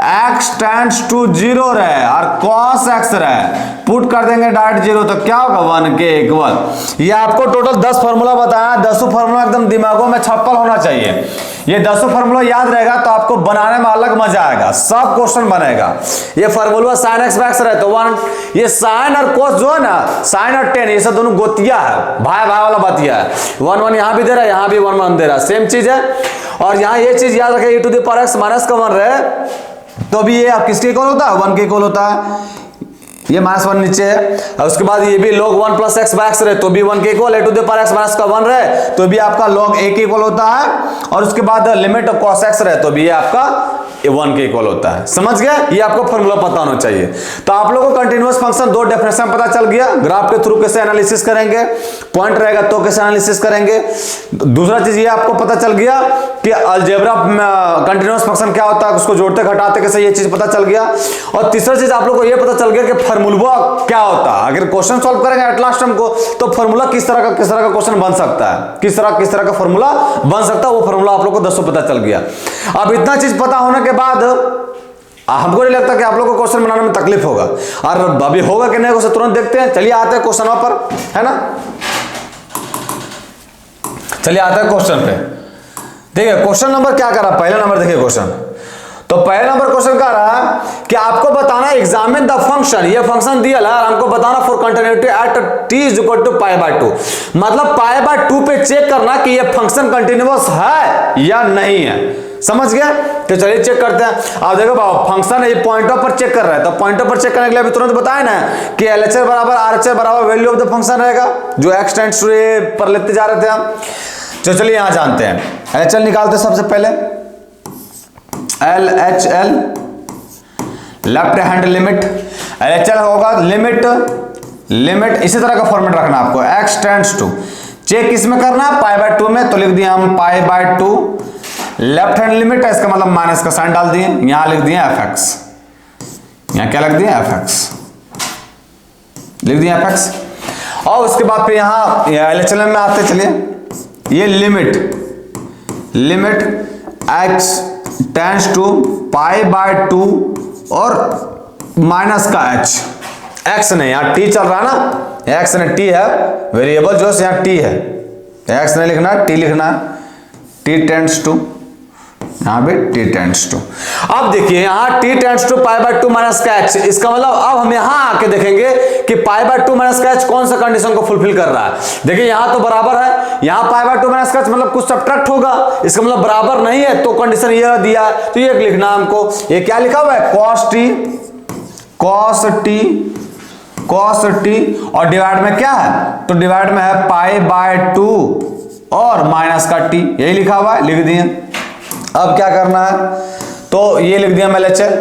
x टेंड्स टू 0 रहे और cos x रहे, पुट कर देंगे डायरेक्ट 0, तो क्या होगा, 1 के इक्वल। ये आपको टोटल 10 फॉर्मूला बताया, 10 फॉर्मूला एकदम दिमागों में छप्पल होना चाहिए। ये 10 फॉर्मूला याद रहेगा तो आपको बनाने में अलग मजा आएगा, सब क्वेश्चन बनेगा। ये formula sin x by x रहे तो 1, ये साइन और cos जो है ना, साइन और tan, ये सब दोनों गोतिया है, भाई वाला बातिया है। 1 यहां भी दे रहा है, यहां भी 1 दे रहा है, सेम चीज है। और यहां ये चीज याद रखें, e to the power x minus का 1 रहे तो भी ये आप किसके इक्वल होता है, 1 के इक्वल होता है। ये -1 नीचे है, और उसके बाद ये भी log 1 plus x by x रहे तो भी 1 के equal, e to the power x minus का 1 रहे तो भी आपका log a के इक्वल होता है, और उसके बाद लिमिट cos x रहे तो भी ये आपका 1 के इक्वल होता है। समझ गए, ये आपको फॉर्मूला पता होना चाहिए। तो आप लोगों को कंटीन्यूअस फंक्शन 2 डेफिनेशन पता चल गया, ग्राफ के थ्रू कैसे एनालिसिस करेंगे, पॉइंट रहेगा तो कैसे एनालिसिस करेंगे। दूसरा चीज ये आपको पता चल गया कि अलजेब्रा कंटीन्यूअस फंक्शन क्या होता है, उसको जोड़ते घटाते कैसे, ये चीज पता चल गया। और तीसरा चीज आप लोग को ये पता चल गया कि फॉर्मूला क्या होता है। अगर क्वेश्चन सॉल्व करेंगे एट लास्ट टाइम को, तो फॉर्मूला किस तरह का क्वेश्चन बन सकता है, किस तरह का फॉर्मूला बन सकता है, वो फॉर्मूला आप लोग को 10 पता चल गया। अब इतना चीज पता होने के बाद हमको नहीं लगता कि आप लोग को क्वेश्चन बनाने में तकलीफ होगा, और अभी होगा कि नहीं उसे तुरंत देखते हैं। चलिए आते हैं क्वेश्चनों पर, है ना। चलिए आते हैं क्वेश्चन पे। देखिए क्वेश्चन नंबर क्या कर रहा है, पहला नंबर देखिए क्वेश्चन। तो पहला नंबर क्वेश्चन कह रहा है कि आपको बताना एग्जामिन द फंक्शन, ये फंक्शन दिया है हमको बताना for continuity at t is equal to π/2, मतलब π/2 पे चेक करना कि ये फंक्शन कंटिन्यूअस है या नहीं है। समझ गया? तो चलिए चेक करते हैं। आप देखो फंक्शन ये पॉइंटों पर चेक कर रहा है, तो पॉइंटों पर चेक करने के लिए अभी तुरंत बताया ना कि LHS बराबर RHS बराबर वैल्यू ऑफ द फंक्शन रहेगा, जो x टेंड्स टू a पर लेते जा रहे थे हम। तो चलिए यहां जानते हैं, LHL निकालते हैं सबसे पहले। LHL left hand limit, LHL होगा लिमिट इसी तरह का फॉर्मेट रखना आपको, x टेंड्स टू, चेक किसमें करना है π/2 में, तो लिख दिया हम π/2, लेफ्ट हैंड लिमिट है, इसका मतलब माइनस का साइन डाल दिए, यहां लिख दिए fx, यहां क्या लिख दिए fx, लिख दिए fx। और उसके बाद फिर यहां LHL में आते, चलिए ये लिमिट x टेंड्स टू π/2 और माइनस का x नहीं, यहां t चल रहा है ना, x नहीं t है वेरिएबल जो है, यहां t है, x नहीं लिखना t लिखना है, t टेंड्स टू, यहां पे t टेंड्स टू। अब देखिए यहां t टेंड्स टू π/2 माइनस का h, इसका मतलब अब हम यहां आके देखेंगे कि π/2 माइनस का h कौन सा कंडीशन को फुलफिल कर रहा है। देखिए यहां तो बराबर है, यहां π/2 माइनस का h मतलब कुछ सब्ट्रैक्ट होगा, इसका मतलब बराबर नहीं है, तो कंडीशन यह दिया है, तो ये लिखना हमको, ये क्या लिखा हुआ है cos t और डिवाइड में क्या है, तो डिवाइड में है π/2 और माइनस का t, यही लिखा हुआ है, लिख दिए। अब क्या करना है, तो ये लिख दिया मैं LHL।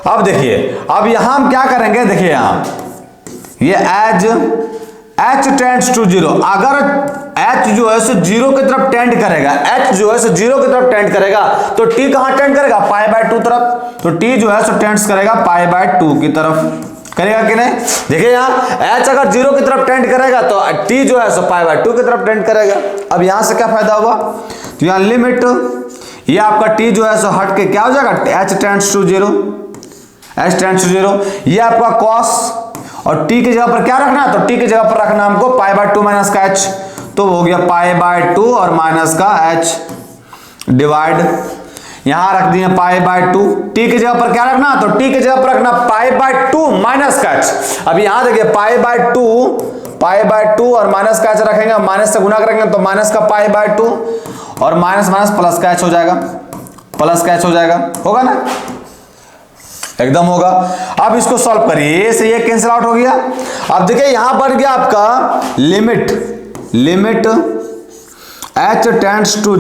अब देखिए अब यहां हम क्या करेंगे, देखिए यहां ये एज h टेंड्स टू 0, अगर h जो है सो 0 की तरफ टेंड करेगा, h जो है सो 0 की तरफ टेंड करेगा, तो t कहां टेंड करेगा, π/2 तरफ, तो t जो है सो टेंड्स करेगा π/2 की तरफ, करेगा कि नहीं। देखिए यहाँ h अगर 0 की तरफ टेंड करेगा तो t जो है सो π/2 की तरफ टेंड करेगा। अब यहां से क्या फायदा हुआ, तो यहाँ लिमिट ये आपका t जो है सो हट के क्या हो जाएगा, h टेंड्स टू 0, ये आपका cos, और t की जगह पर क्या रखना है, तो t की जगह पर रखना हमको π/2 माइनस का h, तो हो गया π/2 और माइनस का h, डिवाइड यहां रख दिए π/2, t की जगह पर क्या रखना, तो t की जगह पर रखना π/2 माइनस का h। अब यहां देखिए π/2 और माइनस का h रखेंगे, माइनस से गुना करेंगे तो माइनस का π/2 और माइनस प्लस का h हो जाएगा, प्लस का h हो जाएगा, होगा ना, एकदम होगा। अब इसको सॉल्व करिए, से ये कैंसिल आउट हो गया। अब देखिए यहां बढ़ गया आपका लिमिट h टेंड्स टू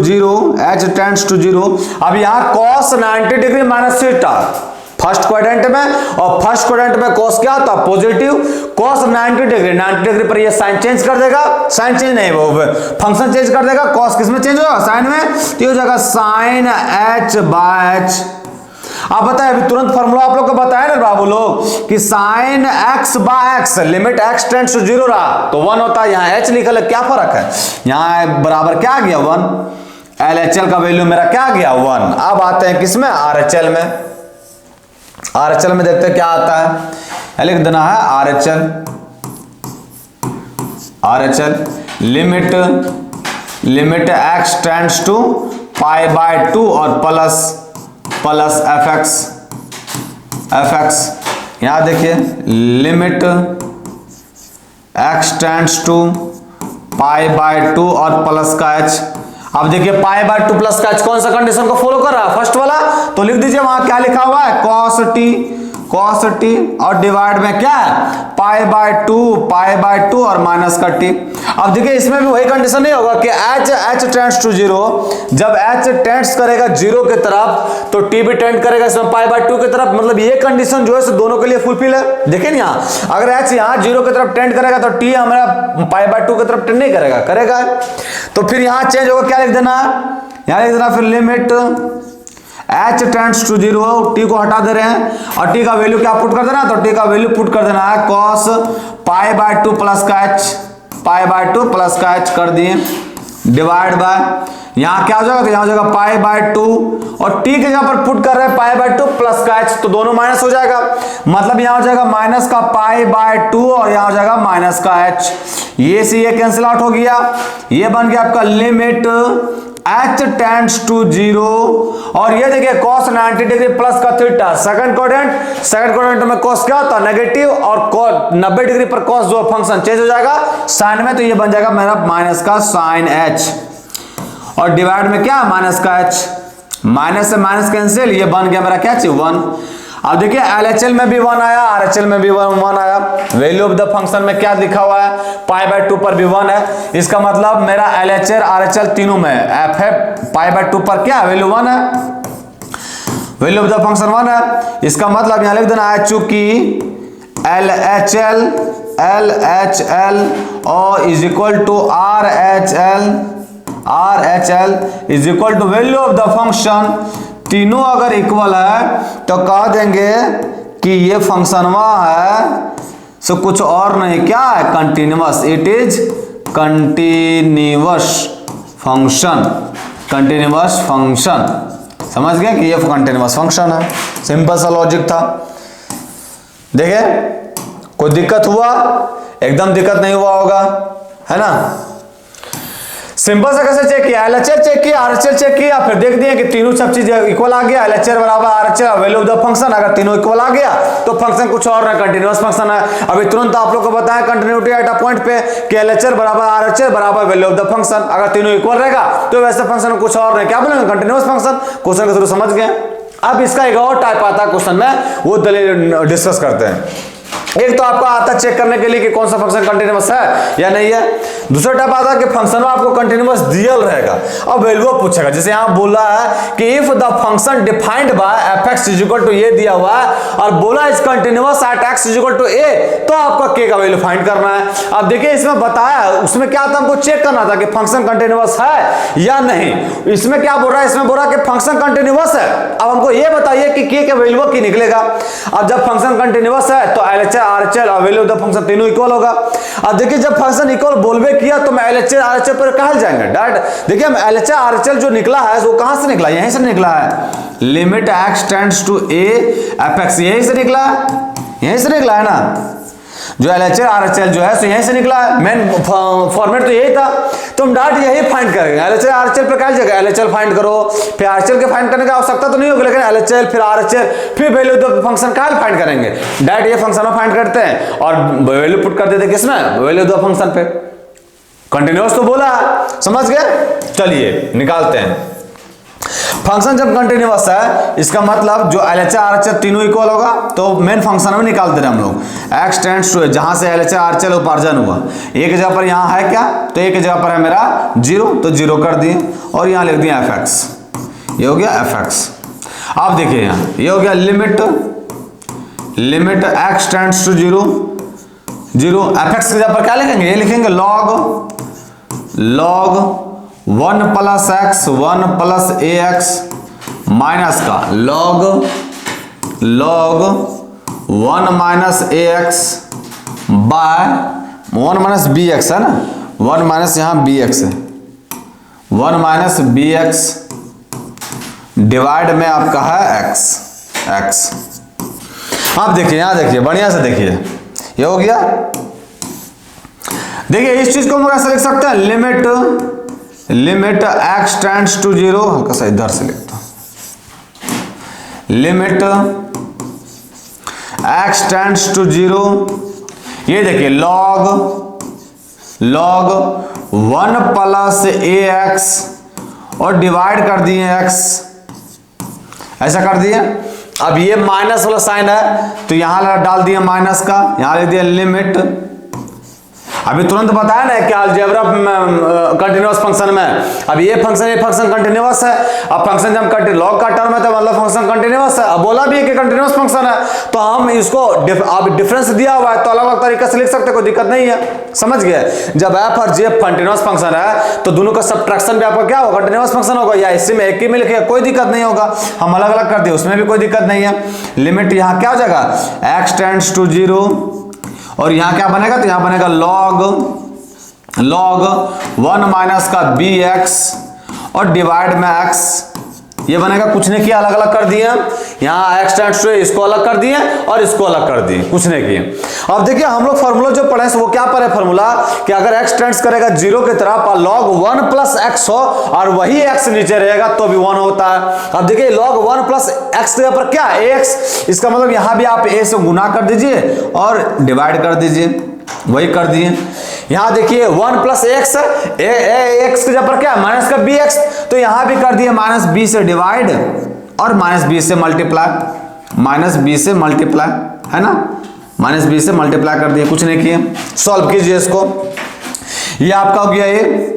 0, अब यहां cos 90 degree minus theta first quadrant में, और फर्स्ट क्वाड्रेंट में cos क्या होता है, पॉजिटिव, cos 90 डिग्री पर ये साइन चेंज कर देगा, साइन चेंज नहीं वो फंक्शन चेंज कर देगा, cos किस में चेंज होगा, साइन में, तो हो जाएगा साइन h/h। आप बताए अभी तुरंत फॉर्मूला आप लोग को बताया ना बाबू लोग कि sine x/x, limit x tends to 0 रहा तो 1 होता है, यहाँ h लिखा है, क्या फर्क है, यहाँ बराबर क्या आ गया 1, LHL का वैल्यू मेरा क्या आ गया 1। अब आते हैं किसमें, RHL में, RHL में देखते हैं क्या आता है, लिख देना है RHL limit x tends to π/2 और प्लस fx, यहां देखिए लिमिट x टेंड्स टू π/2 और प्लस का h। अब देखिए π/2 प्लस का h कौन सा कंडीशन को फॉलो कर रहा है, फर्स्ट वाला, तो लिख दीजिए वहां क्या लिखा हुआ है, cos t और डिवाइड में क्या है π/2 और माइनस का t। अब देखिए इसमें भी वही कंडीशन नहीं होगा कि h टेंड्स टू 0, जब h टेंड्स करेगा 0 की तरफ तो t भी टेंड करेगा इसमें π/2 की तरफ, मतलब ये कंडीशन जो है दोनों के लिए फुलफिल है। देखिए यहाँ अगर h यहाँ 0 की तरफ टेंड करेगा तो t हमारा π/2 की तरफ टेंड नहीं करेगा, तो फिर यहाँ चेंज होगा, क्या लिख देना, यहाँ लिख देना फिर limit h tends to 0, t को हटा दे रहे हैं और t का वैल्यू क्या पुट कर देना, तो t का वैल्यू पुट कर देना है cos π/2 प्लस का h कर दिए, डिवाइड बाय यहाँ क्या हो जाएगा, तो यहाँ हो जाएगा π/2 और t की जगह पर पुट कर रहे हैं π/2 प्लस का h, तो दोनों माइनस हो जाएगा, मतलब यहां हो जाएगा माइनस का पाई बाय 2 और यहां हो जाएगा माइनस का h, ये से ये कैंसिल आउट हो गया, ये बन गया आपका लिमिट h टेंड्स टू 0 और ये देखिए cos 90 डिग्री प्लस का थीटा, सेकंड क्वाड्रेंट में cos क्या होता है नेगेटिव और 90 डिग्री पर cos जो फंक्शन चेंज हो जाएगा साइन में, तो ये बन जाएगा मेरा माइनस का साइन h और डिवाइड में क्या माइनस का h, माइनस से माइनस कैंसिल, ये बन गया मेरा क्या 1। अब देखिए LHL में भी 1 आया, RHL में भी 1 आया, वैल्यू ऑफ द फंक्शन में क्या लिखा हुआ है पाई बाय 2 पर भी 1 है, इसका मतलब मेरा LHL RHL तीनों में f है पाई बाय 2 पर क्या वैल्यू 1 है, वैल्यू ऑफ द फंक्शन 1 है, इसका मतलब यहां लिख देना है चूंकि LHL और is equal to RHL is equal to value of the function, तीनों अगर इक्वल है तो कह देंगे कि ये फंक्शन है सो कुछ और नहीं क्या है continuous, it is continuous function, समझ गए कि ये कंटिन्यूअस फंक्शन है, सिंपल सा लॉजिक था। देखिए कोई दिक्कत हुआ, एकदम दिक्कत नहीं हुआ होगा, है ना। सिंपल से कैसे चेक किया, LHL चेक किया, RHL चेक किया, फिर देख दिया कि तीनों सब चीज इक्वल आ गया, LHL बराबर RHL value of the function, अगर तीनों इक्वल आ गया तो फंक्शन कुछ और नहीं कंटिन्यूअस फंक्शन है। अभी तुरंत आप लोग को बताया कंटिन्यूटी एट अ पॉइंट पे कि LHL बराबर RHL बराबर वैल्यू ऑफ द फंक्शन, अगर तीनों इक्वल रहेगा तो वैसे फंक्शन कुछ और नहीं, क्या बोलेंगे कंटिन्यूअस फंक्शन। क्वेश्चन के थ्रू समझ गए। अब इसका एक और टाइप आता है क्वेश्चन में, वो दलील डिस्कस करते हैं। एक तो आपको आता चेक करने के लिए कि कौन सा फंक्शन कंटिन्यूअस है या नहीं है, दूसरा टाइप आता है कि फंक्शन में आपको कंटिन्यूअस डीएल रहेगा, अब वैल्यू पूछेगा। जैसे यहां बोला है कि if the function defined by fx is equal to A दिया हुआ है और बोला is continuous at x is equal to a, तो आपका k का वैल्यू फाइंड करना है। अब देखिए इसमें बताया, उसमें क्या था हमको चेक करना था कि फंक्शन कंटिन्यूअस है या नहीं। इसमें क्या बोल रहा है, इसमें बोल रहा है कि फंक्शन कंटिन्यूअस है। अब हमको ये बताइए कि k का वैल्यू की निकलेगा। अब जब फंक्शन कंटिन्यूअस है तो LHL RHL और वैल्यू ऑफ द फंक्शन तीनों इक्वल होगा। अब देखिए जब फंक्शन इक्वल बोलबे किया तो मैं LHL RHL पर कहां जाएंगे डायरेक्ट। देखिए हम LHL RHL जो निकला है वो कहां से निकला, यहीं से निकला है, limit x tends to a fx, यहीं से निकला है, यहीं से निकला है ना। जो LHL RHL जो है सो यहीं से निकला है, मेन फॉर्मेट तो यही था, तो हम डायरेक्ट यही फाइंड करेंगे। LHL RHL पे क्या जगह LHL फाइंड करो, फिर RHL के फाइंड करने की आवश्यकता तो नहीं होगी, लेकिन LHL फिर RHL फिर वैल्यू ऑफ फंक्शन का फाइंड करेंगे। डायरेक्ट ये फंक्शन में फाइंड करते हैं और वैल्यू पुट कर देते किसमें, वैल्यू ऑफ फंक्शन पे। कंटिन्यूअस तो बोला है, समझ गए। चलिए निकालते हैं। फंक्शन जब कंटिन्यूअस है इसका मतलब जो LHL RHL तीनों इक्वल होगा, तो मेन फंक्शन में निकाल दे रहे हम लोग x टेंड्स टू, जहां से LHL RHL उपार्जन हुआ, एक जगह पर यहां है क्या, तो एक जगह पर है मेरा 0, तो 0 कर दिए और यहां लिख दिया fx, ये हो गया fx। अब देखिए यहां ये हो गया limit x tends to 0 fx की जगह पर क्या लिखेंगे, ये लिखेंगे log 1 plus x 1 plus ax minus का log 1 minus ax by 1 minus bx है ना, 1 माइनस यहाँ bx है, 1 माइनस bx डिवाइड में आपका है x। आप देखिए यहाँ देखिए बढ़िया से देखिए, ये हो गया। देखिए इस चीज को हम ऐसे लिख सकते हैं, लिमिट x टेंड्स टू 0, हल्का सा इधर से लिखता हूं, लिमिट x टेंड्स टू 0, ये देखिए log 1 प्लस ax और डिवाइड कर दिए x, ऐसा कर दिए। अब ये माइनस वाला साइन है तो यहां डाल दिया माइनस का, यहां लिख दिया लिमिट। अभी तुरंत बताया ना कि अलजेब्रा कंटिन्यूअस फंक्शन में, अब ये फंक्शन कंटिन्यूअस है। अब फंक्शन जब लॉग का टर्म है तो मतलब फंक्शन कंटिन्यूअस है। अब बोला भी है कि कंटिन्यूअस फंक्शन है, तो हम इसको अब डिफरेंस दिया हुआ है तो अलग अलग तरीके से लिख सकते, कोई दिक्कत नहीं है, समझ गए। जब f और g कंटिन्यूअस फंक्शन है तो दोनों का सब्ट्रैक्शन भी आपका क्या होगा, कंटिन्यूअस फंक्शन होगा, या इसी में एक ही में लिखेगा कोई दिक्कत नहीं होगा, हम अलग अलग कर दिए उसमें भी कोई दिक्कत नहीं है। लिमिट यहाँ क्या हो जाएगा, x टेंड्स टू 0 और यहां क्या बनेगा, तो यहां बनेगा log 1 माइनस का bx और डिवाइड में x, ये बनेगा, कुछ नहीं किया, अलग अलग कर दिए हम। यहाँ x टेंड्स टू इसको अलग कर दिए और इसको अलग कर दिए, कुछ नहीं किए। अब देखिए हम लोग फॉर्मूला जो पढ़े वो क्या पढ़े फॉर्मूला कि अगर x टेंड्स करेगा 0 की तरफ और log 1 प्लस x हो और वही x नीचे रहेगा तो भी 1 होता है। अब देखिए log 1 प्लस x के ऊपर क्या ax, इसका मतलब यहां भी आप a से गुना कर दीजिए और डिवाइड कर दीजिए, वही कर दिए। यहां देखिए 1 प्लस एक्स, एक्स के ऊपर क्या माइनस का bx, तो यहां भी कर दिए माइनस b से डिवाइड और माइनस b से मल्टीप्लाई, माइनस b से मल्टीप्लाई, है ना, माइनस b से मल्टीप्लाई कर दिए, कुछ नहीं किए। सॉल्व कीजिए इसको, ये आपका हो गया ये।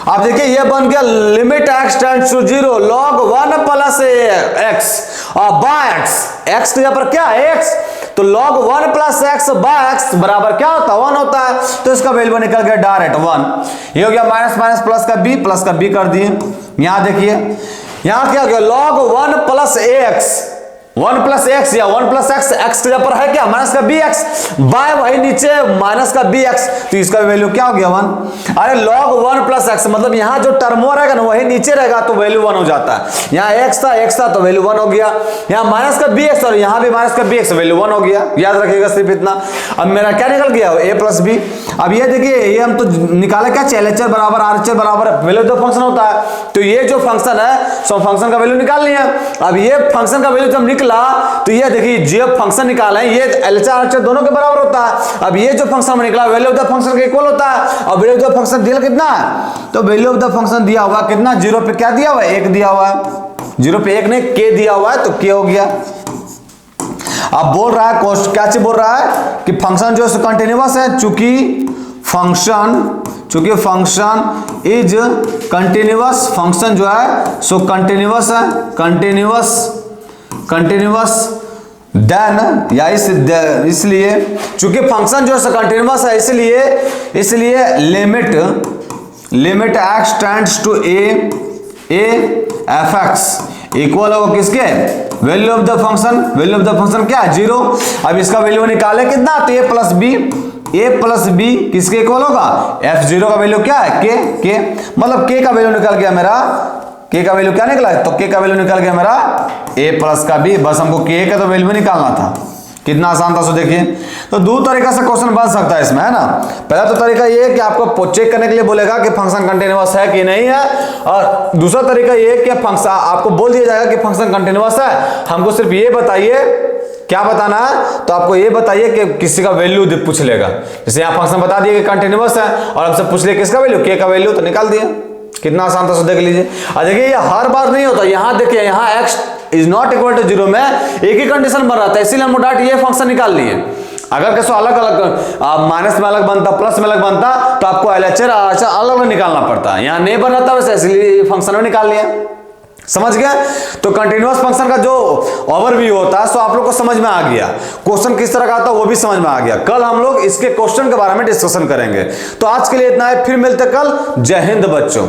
आप देखिए ये बन गया limit x tends to 0 log 1 plus x और बाय x के ऊपर क्या x, तो log 1 plus x by x बराबर क्या होता है 1 होता है, तो इसका वैल्यू निकल गया डायरेक्ट 1। ये हो गया माइनस माइनस प्लस का b कर दिए। यहां देखिए यहां क्या हो गया log 1 plus ax, 1 plus x या 1 प्लस एक्स, एक्स के ऊपर है क्या माइनस का bx बाय वही नीचे माइनस का bx, तो इसका वैल्यू क्या हो गया 1। अरे log 1 प्लस एक्स मतलब यहाँ जो टर्म रहेगा ना वही नीचे रहेगा तो वैल्यू 1 हो जाता है। यहाँ x था तो वैल्यू 1 हो गया, यहाँ माइनस का bx और यहाँ भी माइनस का bx, वैल्यू 1 हो गया, याद रखिएगा सिर्फ इतना। अब मेरा क्या निकल गया a प्लस b। अब ये देखिए ये हम तो निकाले क्या LHS बराबर RHS बराबर वैल्यू जो फंक्शन होता है, तो ये जो फंक्शन है सो फंक्शन का वैल्यू निकाल लिया। अब ये फंक्शन का वैल्यू जब निकला तो ये देखिए जो फंक्शन निकाला है ये LHS RHS दोनों के बराबर होता है। अब ये जो फंक्शन निकला वैल्यू ऑफ द फंक्शन के इक्वल होता है। और वैल्यू ऑफ द फंक्शन दिया कितना है, तो वैल्यू ऑफ द फंक्शन दिया हुआ कितना 0 पे क्या दिया हुआ है 1 दिया हुआ है, 0 पे 1 नहीं k दिया हुआ है तो k हो गया। अब बोल रहा है क्या चीज बोल रहा है कि फंक्शन जो है कंटिन्यूअस है, चूंकि फंक्शन इज कंटिन्यूअस, फंक्शन जो है सो कंटिन्यूअस है, कंटिन्यूअस देन या इसलिए चूंकि फंक्शन जो है कंटिन्यूअस है इसलिए limit x tends to a F X equal होगा किसके वैल्यू ऑफ द फंक्शन क्या है 0। अब इसका वैल्यू निकाले कितना, तो a प्लस b किसके इक्वल होगा f0 का वैल्यू क्या है k मतलब k का वैल्यू निकल गया मेरा, k का वैल्यू क्या निकला है, तो k का वैल्यू निकल गया मेरा a प्लस का b, बस हमको k का तो वैल्यू निकालना था। कितना आसान था सो देखिए। तो दो तरीका से क्वेश्चन बन सकता है इसमें, है ना। पहला तो तरीका ये है कि आपको चेक करने के लिए बोलेगा कि फंक्शन कंटिन्यूअस है कि नहीं है, और दूसरा तरीका ये है कि फंक्शन आपको बोल दिया जाएगा कि फंक्शन कंटिन्यूअस है, हमको सिर्फ ये बताइए क्या बताना है, तो आपको ये बताइए कि किसी का वैल्यू पूछ लेगा। जैसे यहाँ फंक्शन बता दिए कि कंटिन्यूअस है और हमसे पूछ लिया किसका वैल्यू k का वैल्यू, तो निकाल दिया। कितना आसान था सो देख लीजिए। और देखिए ये हर बार नहीं होता, यहाँ देखिए यहाँ x is not equal to 0 में एक ही कंडीशन बन रहा था, इसीलिए हम डायरेक्ट ये फंक्शन निकाल लिए। अगर कैसे अलग अलग माइनस में अलग बनता प्लस में अलग बनता तो आपको LHS अलग अलग निकालना पड़ता है, यहाँ नहीं बन रहा था वैसे, इसलिए फंक्शन में निकाल लिया। समझ गया। तो कंटिन्यूअस फंक्शन का जो ओवरव्यू होता है सो आप लोग को समझ में आ गया, क्वेश्चन किस तरह का आता है वो भी समझ में आ गया। कल हम लोग इसके क्वेश्चन के बारे में डिस्कशन करेंगे। तो आज के लिए इतना है, फिर मिलते कल। जय हिंद बच्चों।